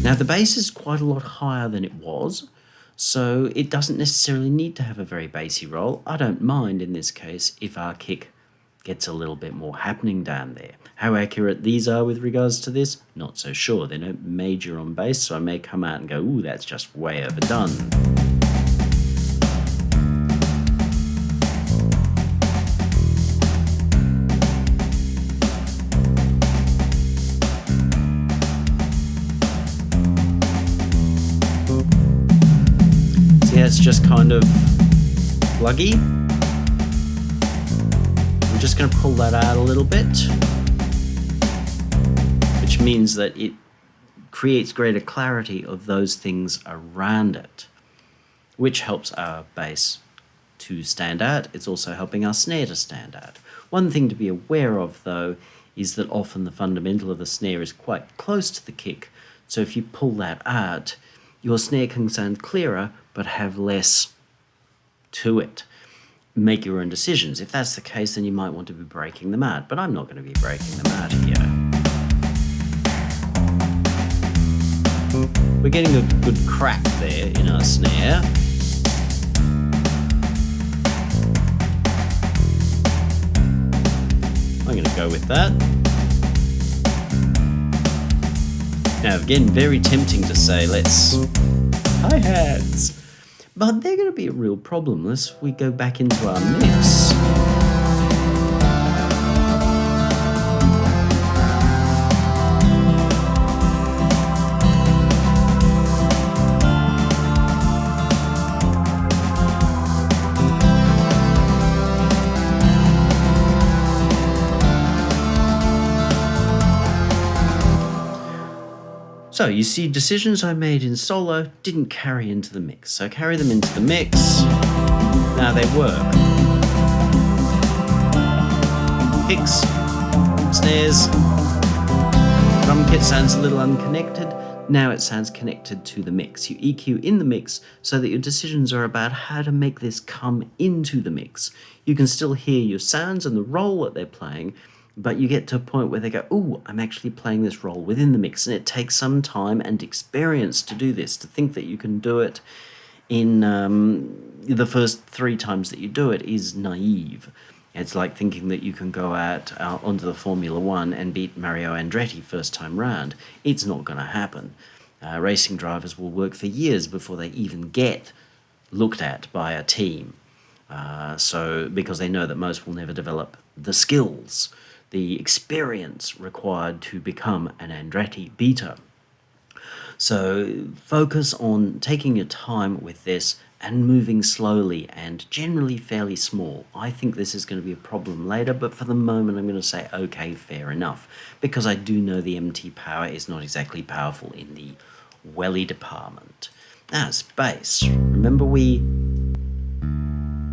Now the bass is quite a lot higher than it was, so it doesn't necessarily need to have a very bassy roll. I don't mind in this case if our kick gets a little bit more happening down there. How accurate these are with regards to this, not so sure. They don't major on bass, so I may come out and go, ooh, that's just way overdone. See how it's just kind of pluggy? I'm just going to pull that out a little bit, which means that it creates greater clarity of those things around it, which helps our bass to stand out. It's also helping our snare to stand out. One thing to be aware of, though, is that often the fundamental of the snare is quite close to the kick, so if you pull that out, your snare can sound clearer but have less to it. Make your own decisions. If that's the case, then you might want to be breaking them out, but I'm not going to be breaking them out here. We're getting a good crack there in our snare. I'm going to go with that. Now again, very tempting to say let's hi-hats, but they're going to be a real problem unless we go back into our mix. So you see, decisions I made in solo didn't carry into the mix. So carry them into the mix. Now they work. Picks, snares, drum kit sounds a little unconnected. Now it sounds connected to the mix. You EQ in the mix so that your decisions are about how to make this come into the mix. You can still hear your sounds and the role that they're playing, but you get to a point where they go, "Ooh, I'm actually playing this role within the mix." And it takes some time and experience to do this. To think that you can do it in the first 3 times that you do it is naive. It's like thinking that you can go out onto the Formula One and beat Mario Andretti first time round. It's not going to happen. Racing drivers will work for years before they even get looked at by a team. Because they know that most will never develop the skills, the experience required to become an Andretti beater. So focus on taking your time with this and moving slowly and generally fairly small. I think this is going to be a problem later, but for the moment I'm going to say, okay, fair enough, because I do know the MT power is not exactly powerful in the welly department. Now, bass. Remember we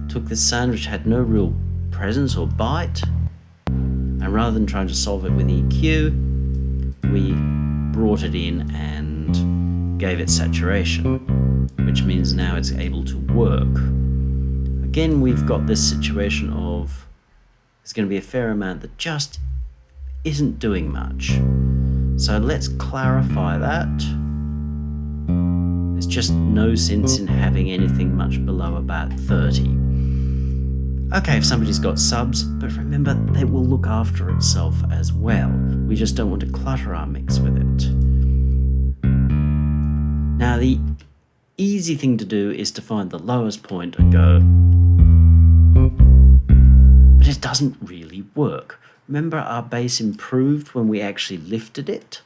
took this sound which had no real presence or bite, and rather than trying to solve it with EQ, we brought it in and gave it saturation, which means now it's able to work. Again, we've got this situation of there's going to be a fair amount that just isn't doing much. So let's clarify that. There's just no sense in having anything much below about 30. Okay, if somebody's got subs, but remember, they will look after itself as well. We just don't want to clutter our mix with it. Now, the easy thing to do is to find the lowest point and go, but it doesn't really work. Remember, our bass improved when we actually lifted it?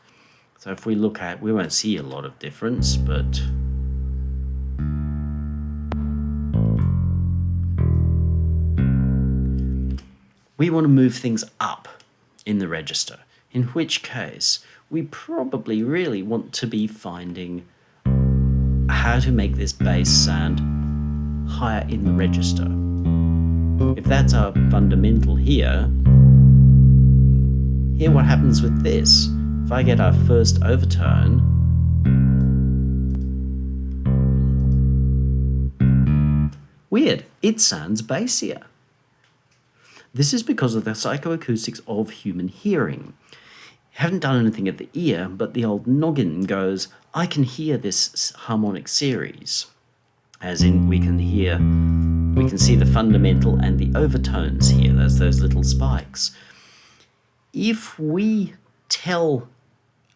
So if we look at, we won't see a lot of difference, but we want to move things up in the register, in which case we probably really want to be finding how to make this bass sound higher in the register. If that's our fundamental here, hear what happens with this. If I get our first overtone, weird, it sounds bassier. This is because of the psychoacoustics of human hearing. You haven't done anything at the ear, but the old noggin goes, I can hear this harmonic series. As in, we can see the fundamental and the overtones here. There's those little spikes. If we tell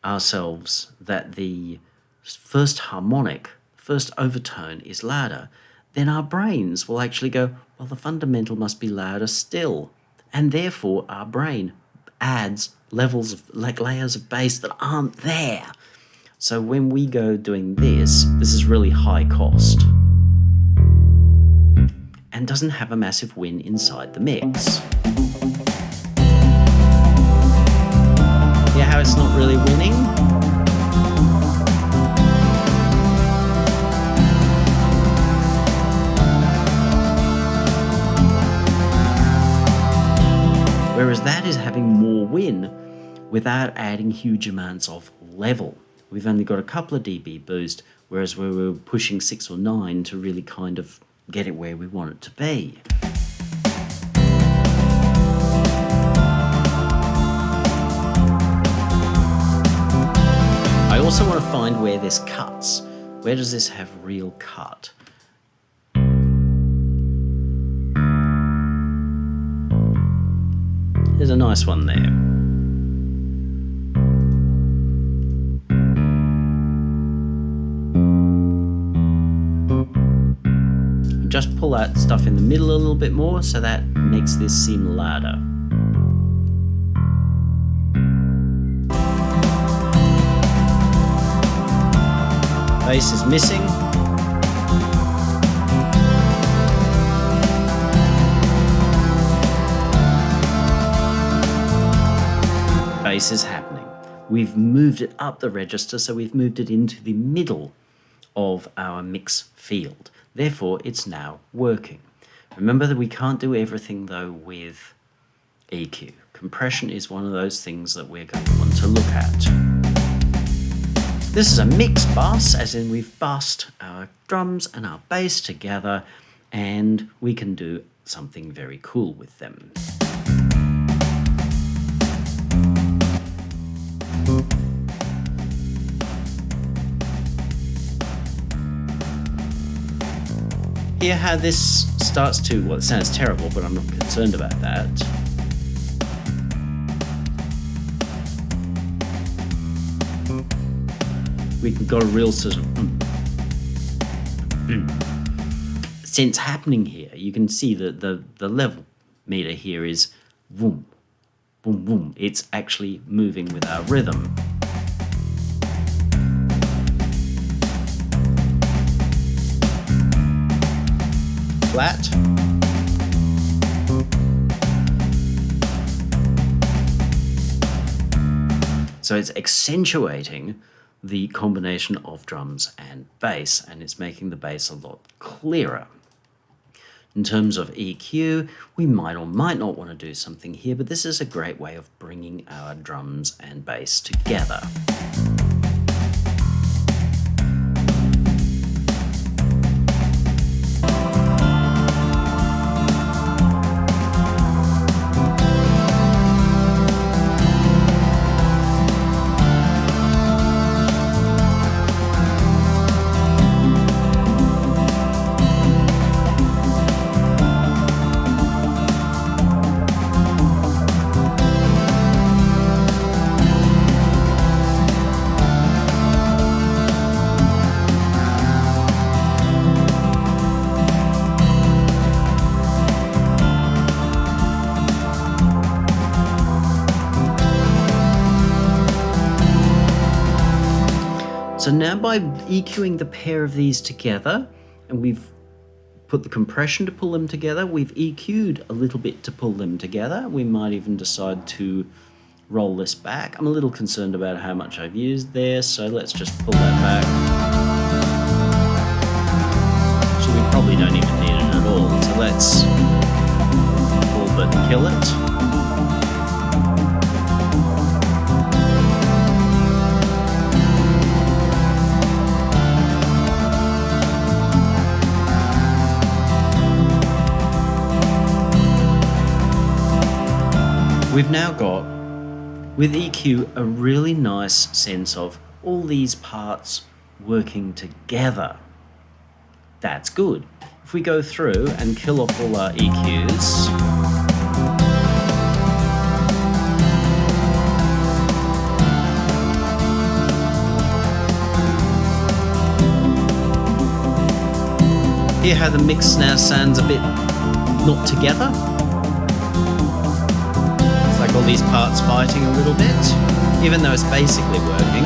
ourselves that the first harmonic, first overtone is louder, then our brains will actually go, well, the fundamental must be louder still. And therefore, our brain adds levels of, like layers of bass that aren't there. So when we go doing this is really high cost and doesn't have a massive win inside the mix. Yeah, how it's not really winning? Whereas that is having more win without adding huge amounts of level. We've only got a couple of dB boost, whereas we were pushing 6 or 9 to really kind of get it where we want it to be. I also want to find where this cuts. Where does this have real cut? There's a nice one there. Just pull that stuff in the middle a little bit more so that makes this seem louder. Bass is missing. Bass is happening. We've moved it up the register, so we've moved it into the middle of our mix field. Therefore, it's now working. Remember that we can't do everything, though, with EQ. Compression is one of those things that we're going to want to look at. This is a mix bus, as in we've bussed our drums and our bass together, and we can do something very cool with them. Hear how this starts to, well, it sounds terrible, but I'm not concerned about that. We've got a real sort of sense happening here. You can see that the level meter here is boom, boom, boom. It's actually moving with our rhythm. Flat. So it's accentuating the combination of drums and bass, and it's making the bass a lot clearer. In terms of EQ, we might or might not want to do something here, but this is a great way of bringing our drums and bass together. So now by EQing the pair of these together, and we've put the compression to pull them together, we've EQ'd a little bit to pull them together. We might even decide to roll this back. I'm a little concerned about how much I've used there, so let's just pull that back. So we probably don't even need it at all, so let's all but kill it. We've now got, with EQ, a really nice sense of all these parts working together. That's good. If we go through and kill off all our EQs, hear how the mix now sounds a bit not together? All these parts fighting a little bit, even though it's basically working.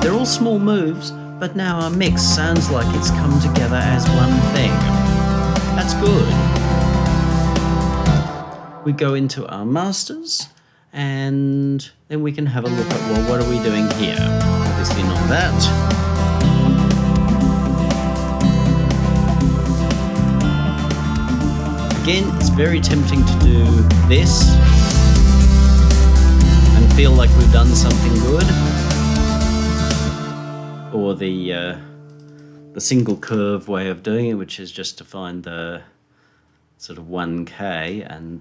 They're all small moves, but now our mix sounds like it's come together as one thing. That's good. We go into our masters, and then we can have a look at, well, what are we doing here? Obviously not that. Again, it's very tempting to do this and feel like we've done something good, or the single curve way of doing it, which is just to find the sort of 1K and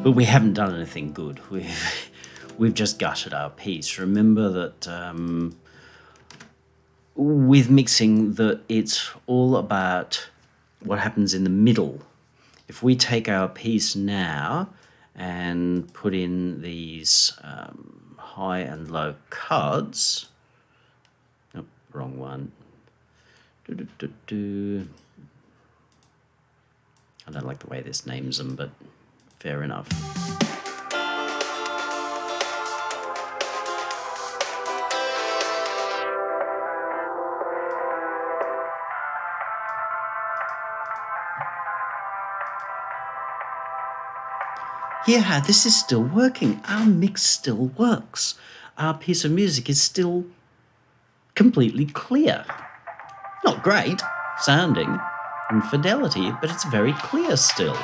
but we haven't done anything good. We've just gutted our piece. Remember that with mixing, that it's all about what happens in the middle. If we take our piece now and put in these high and low cuts, oh, wrong one. I don't like the way this names them, but fair enough. Hear how this is still working. Our mix still works. Our piece of music is still completely clear. Not great sounding in fidelity, but it's very clear still.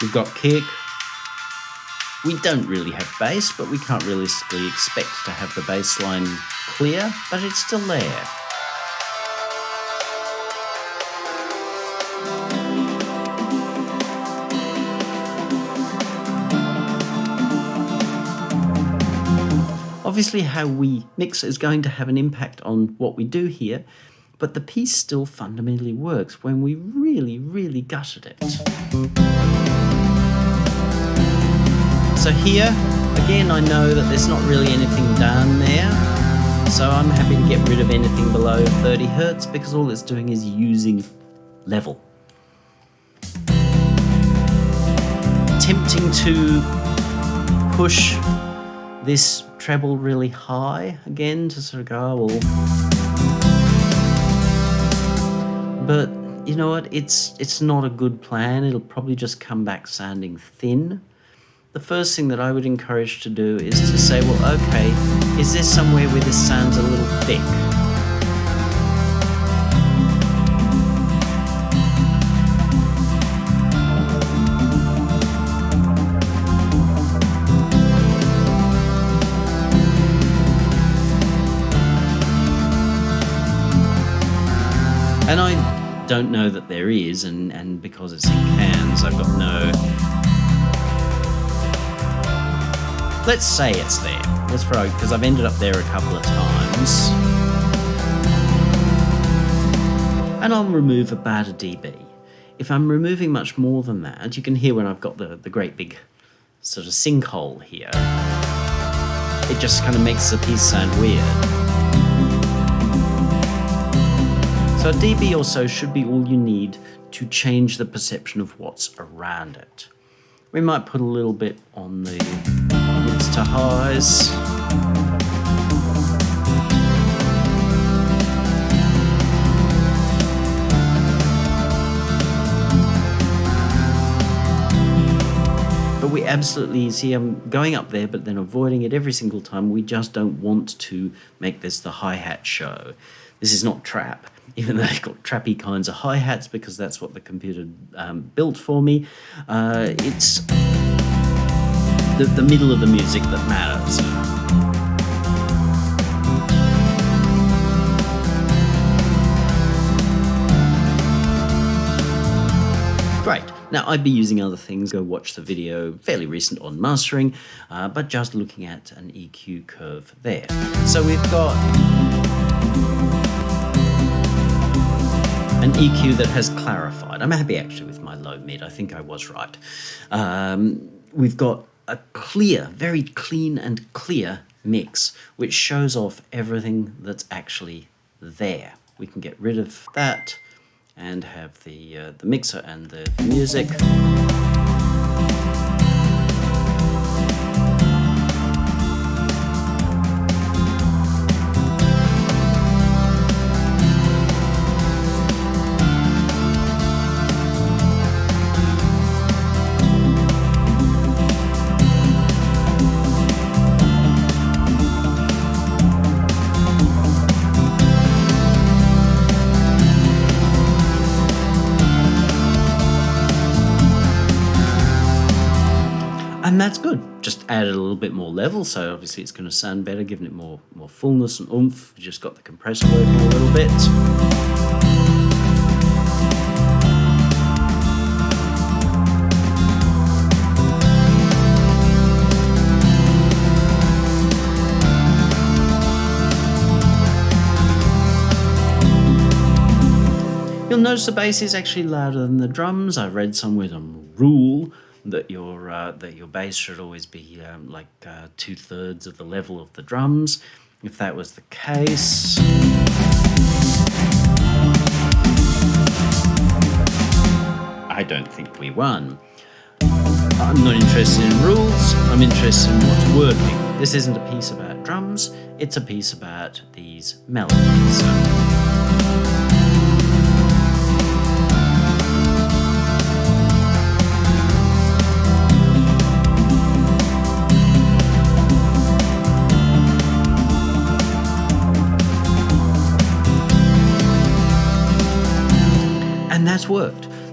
We've got kick. We don't really have bass, but we can't realistically expect to have the bass line clear, but it's still there. Obviously, how we mix is going to have an impact on what we do here, but the piece still fundamentally works when we really, really gutted it. So here, again, I know that there's not really anything down there, so I'm happy to get rid of anything below 30 Hertz because all it's doing is using level. Attempting to push this treble really high again to sort of go, oh, well. But you know what, it's not a good plan. It'll probably just come back sounding thin. The first thing that I would encourage to do is to say, well, okay, is there somewhere where this sounds a little thick? And I don't know that there is, and because it's in cans, I've got no... Let's say it's there. Let's throw it, because I've ended up there a couple of times. And I'll remove about a dB. If I'm removing much more than that, you can hear when I've got the great big sort of sinkhole here. It just kind of makes the piece sound weird. So a dB or so should be all you need to change the perception of what's around it. We might put a little bit on the mids to highs. But we absolutely see I'm going up there, but then avoiding it every single time. We just don't want to make this the hi-hat show. This is not trap, even though they've got trappy kinds of hi-hats because that's what the computer built for me. It's the middle of the music that matters. Great. Now, I'd be using other things. Go watch the video, fairly recent on mastering, but just looking at an EQ curve there. So we've got an EQ that has clarified. I'm happy actually with my low mid. I think I was right. We've got a clear, very clean and clear mix, which shows off everything that's actually there. We can get rid of that and have the mixer and the music. And that's good. Just added a little bit more level, so obviously it's going to sound better, giving it more fullness and oomph. We just got the compressor working a little bit. You'll notice the bass is actually louder than the drums. I read somewhere some rule that your bass should always be like 2/3 of the level of the drums. If that was the case, I don't think we won. I'm not interested in rules, I'm interested in what's working. This isn't a piece about drums, it's a piece about these melodies.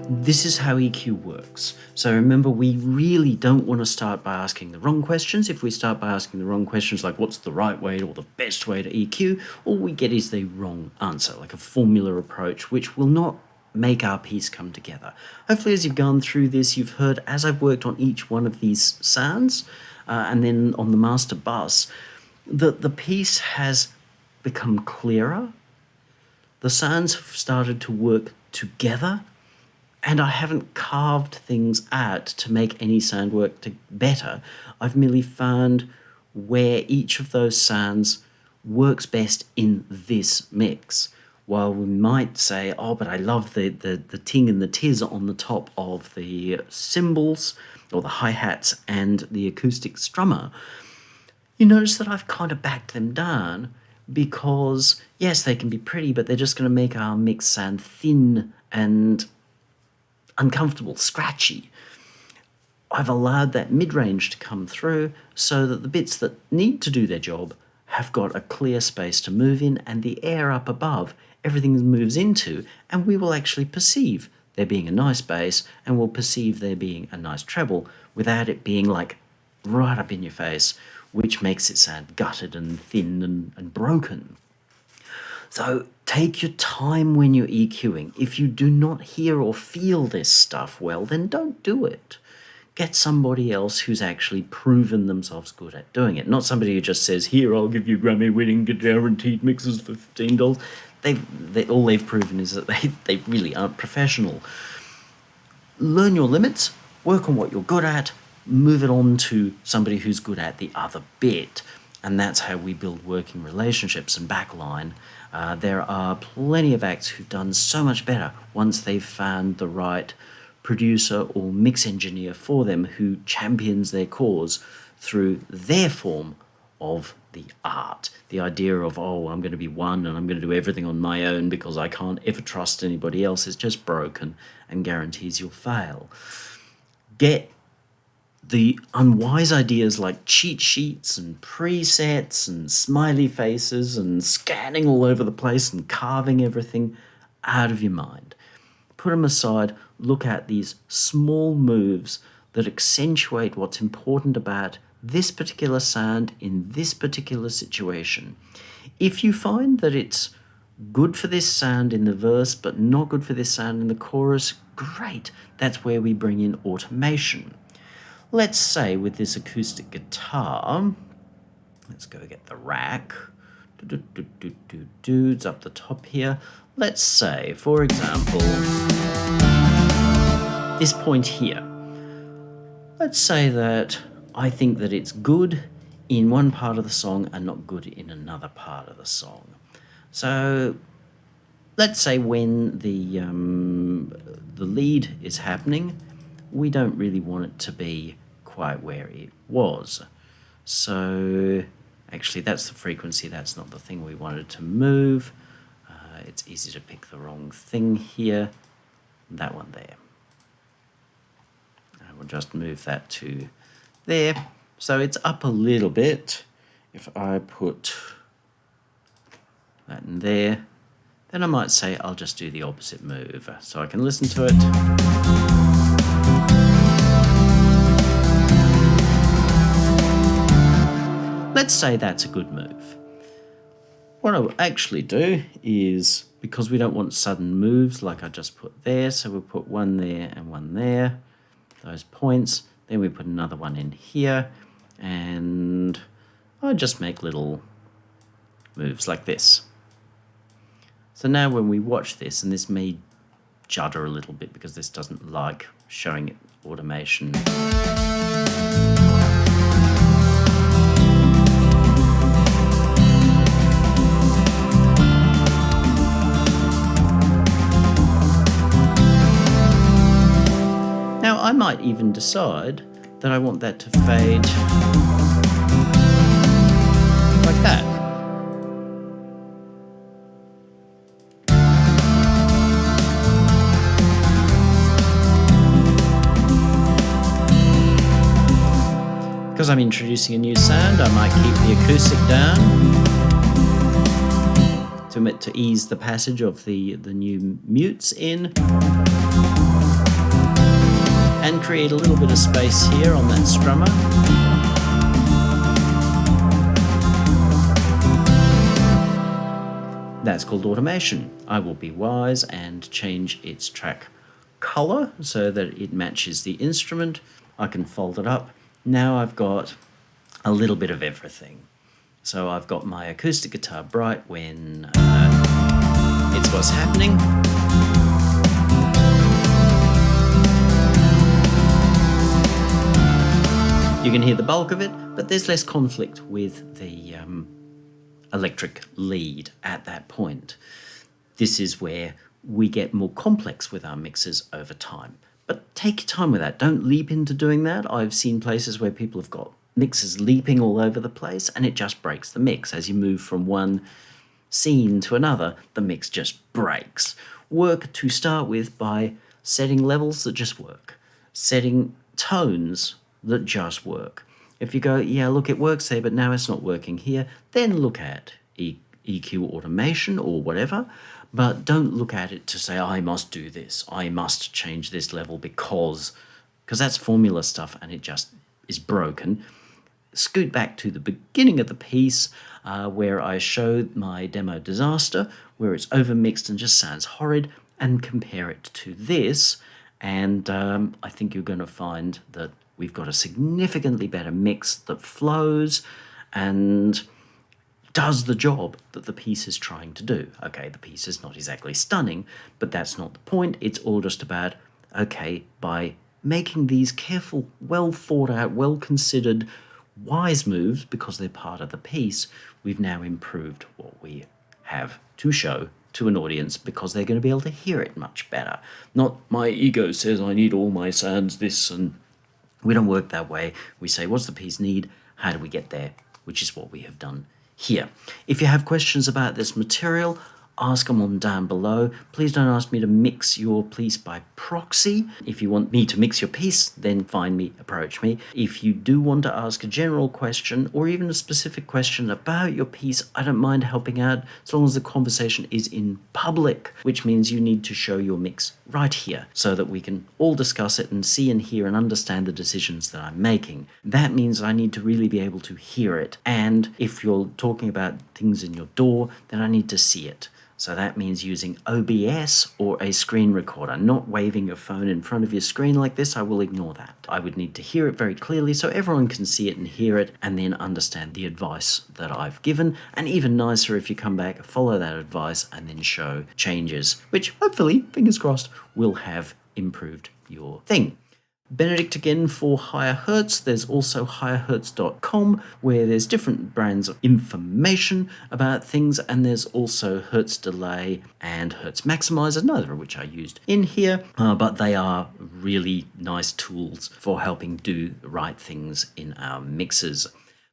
This is how EQ works. So remember, we really don't want to start by asking the wrong questions. If we start by asking the wrong questions, like what's the right way or the best way to EQ, all we get is the wrong answer, like a formula approach, which will not make our piece come together. Hopefully, as you've gone through this, you've heard, as I've worked on each one of these sounds, and then on the master bus, that the piece has become clearer. The sounds have started to work together, and I haven't carved things out to make any sound work better. I've merely found where each of those sounds works best in this mix. While we might say, oh, but I love the ting and the tiz on the top of the cymbals or the hi-hats and the acoustic strummer, you notice that I've kind of backed them down because, yes, they can be pretty, but they're just going to make our mix sound thin and uncomfortable, scratchy. I've allowed that mid-range to come through so that the bits that need to do their job have got a clear space to move in, and the air up above, everything moves into, and we will actually perceive there being a nice bass, and we'll perceive there being a nice treble without it being like right up in your face, which makes it sound gutted and thin and broken. So take your time when you're EQing. If you do not hear or feel this stuff well, then don't do it. Get somebody else who's actually proven themselves good at doing it. Not somebody who just says, here, I'll give you Grammy-winning guaranteed mixes for $15. All they've proven is that they really aren't professional. Learn your limits, work on what you're good at, move it on to somebody who's good at the other bit. And that's how we build working relationships and backline. There are plenty of acts who've done so much better once they've found the right producer or mix engineer for them who champions their cause through their form of the art. The idea of, oh, I'm going to be one and I'm going to do everything on my own because I can't ever trust anybody else is just broken and guarantees you'll fail. Get the unwise ideas like cheat sheets and presets and smiley faces and scanning all over the place and carving everything out of your mind. Put them aside, look at these small moves that accentuate what's important about this particular sound in this particular situation. If you find that it's good for this sound in the verse but not good for this sound in the chorus, great. That's where we bring in automation. Let's say with this acoustic guitar, let's go get the rack. It's up the top here. Let's say, for example, this point here. Let's say that I think that it's good in one part of the song and not good in another part of the song. So let's say when the lead is happening, we don't really want it to be quite where it was. So actually that's the frequency, that's not the thing we wanted to move. It's easy to pick the wrong thing here, that one there. I will just move that to there. So it's up a little bit. If I put that in there, then I might say I'll just do the opposite move. So I can listen to it. Let's say that's a good move. What I will actually do is, because we don't want sudden moves like I just put there, so we'll put one there and one there, those points, then we put another one in here, and I just make little moves like this. So now when we watch this, and this may judder a little bit because this doesn't like showing it automation. Now I might even decide that I want that to fade like that. Because I'm introducing a new sound, I might keep the acoustic down to ease the passage of the new mutes in. and create a little bit of space here on that strummer. That's called automation. I will be wise and change its track color so that it matches the instrument. I can fold it up. Now I've got a little bit of everything. So I've got my acoustic guitar bright when it's what's happening. You can hear the bulk of it, but there's less conflict with the electric lead at that point. This is where we get more complex with our mixes over time. But take your time with that. Don't leap into doing that. I've seen places where people have got mixes leaping all over the place, and it just breaks the mix. As you move from one scene to another, the mix just breaks. Work to start with by setting levels that just work, setting tones that just work. If you go, yeah, look, it works there, but now it's not working here, then look at EQ automation or whatever, but don't look at it to say, I must do this, I must change this level because that's formula stuff and it just is broken. Scoot back to the beginning of the piece where I showed my demo disaster, where it's overmixed and just sounds horrid, and compare it to this, and I think you're going to find that we've got a significantly better mix that flows and does the job that the piece is trying to do. Okay, the piece is not exactly stunning, but that's not the point. It's all just about, okay, by making these careful, well thought out, well considered, wise moves, because they're part of the piece, we've now improved what we have to show to an audience because they're going to be able to hear it much better. Not my ego says I need all my sounds this, and we don't work that way. We say, what's the piece need? How do we get there? Which is what we have done here. If you have questions about this material, ask them on down below. Please don't ask me to mix your piece by proxy. If you want me to mix your piece, then find me, approach me. If you do want to ask a general question or even a specific question about your piece, I don't mind helping out as long as the conversation is in public, which means you need to show your mix right here so that we can all discuss it and see and hear and understand the decisions that I'm making. That means I need to really be able to hear it. And if you're talking about things in your DAW, then I need to see it. So that means using OBS or a screen recorder, not waving your phone in front of your screen like this. I will ignore that. I would need to hear it very clearly so everyone can see it and hear it and then understand the advice that I've given. And even nicer if you come back, follow that advice and then show changes, which hopefully, fingers crossed, will have improved your thing. Benedict again for Higher Hertz. There's also higherhertz.com where there's different brands of information about things, and there's also Hertz Delay and Hertz Maximizer, neither of which I used in here, but they are really nice tools for helping do the right things in our mixes.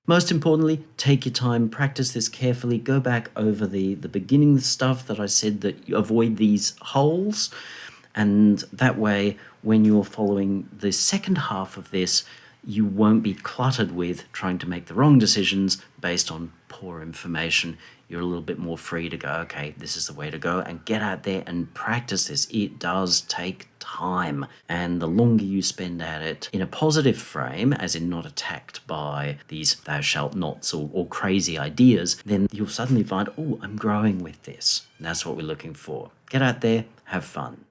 Most importantly, take your time, practice this carefully, go back over the beginning stuff that I said, that you avoid these holes, and that way when you're following the second half of this, you won't be cluttered with trying to make the wrong decisions based on poor information. You're a little bit more free to go, okay, this is the way to go, and get out there and practice this. It does take time, and the longer you spend at it in a positive frame, as in not attacked by these thou shalt nots or crazy ideas, then you'll suddenly find, oh, I'm growing with this. And that's what we're looking for. Get out there, have fun.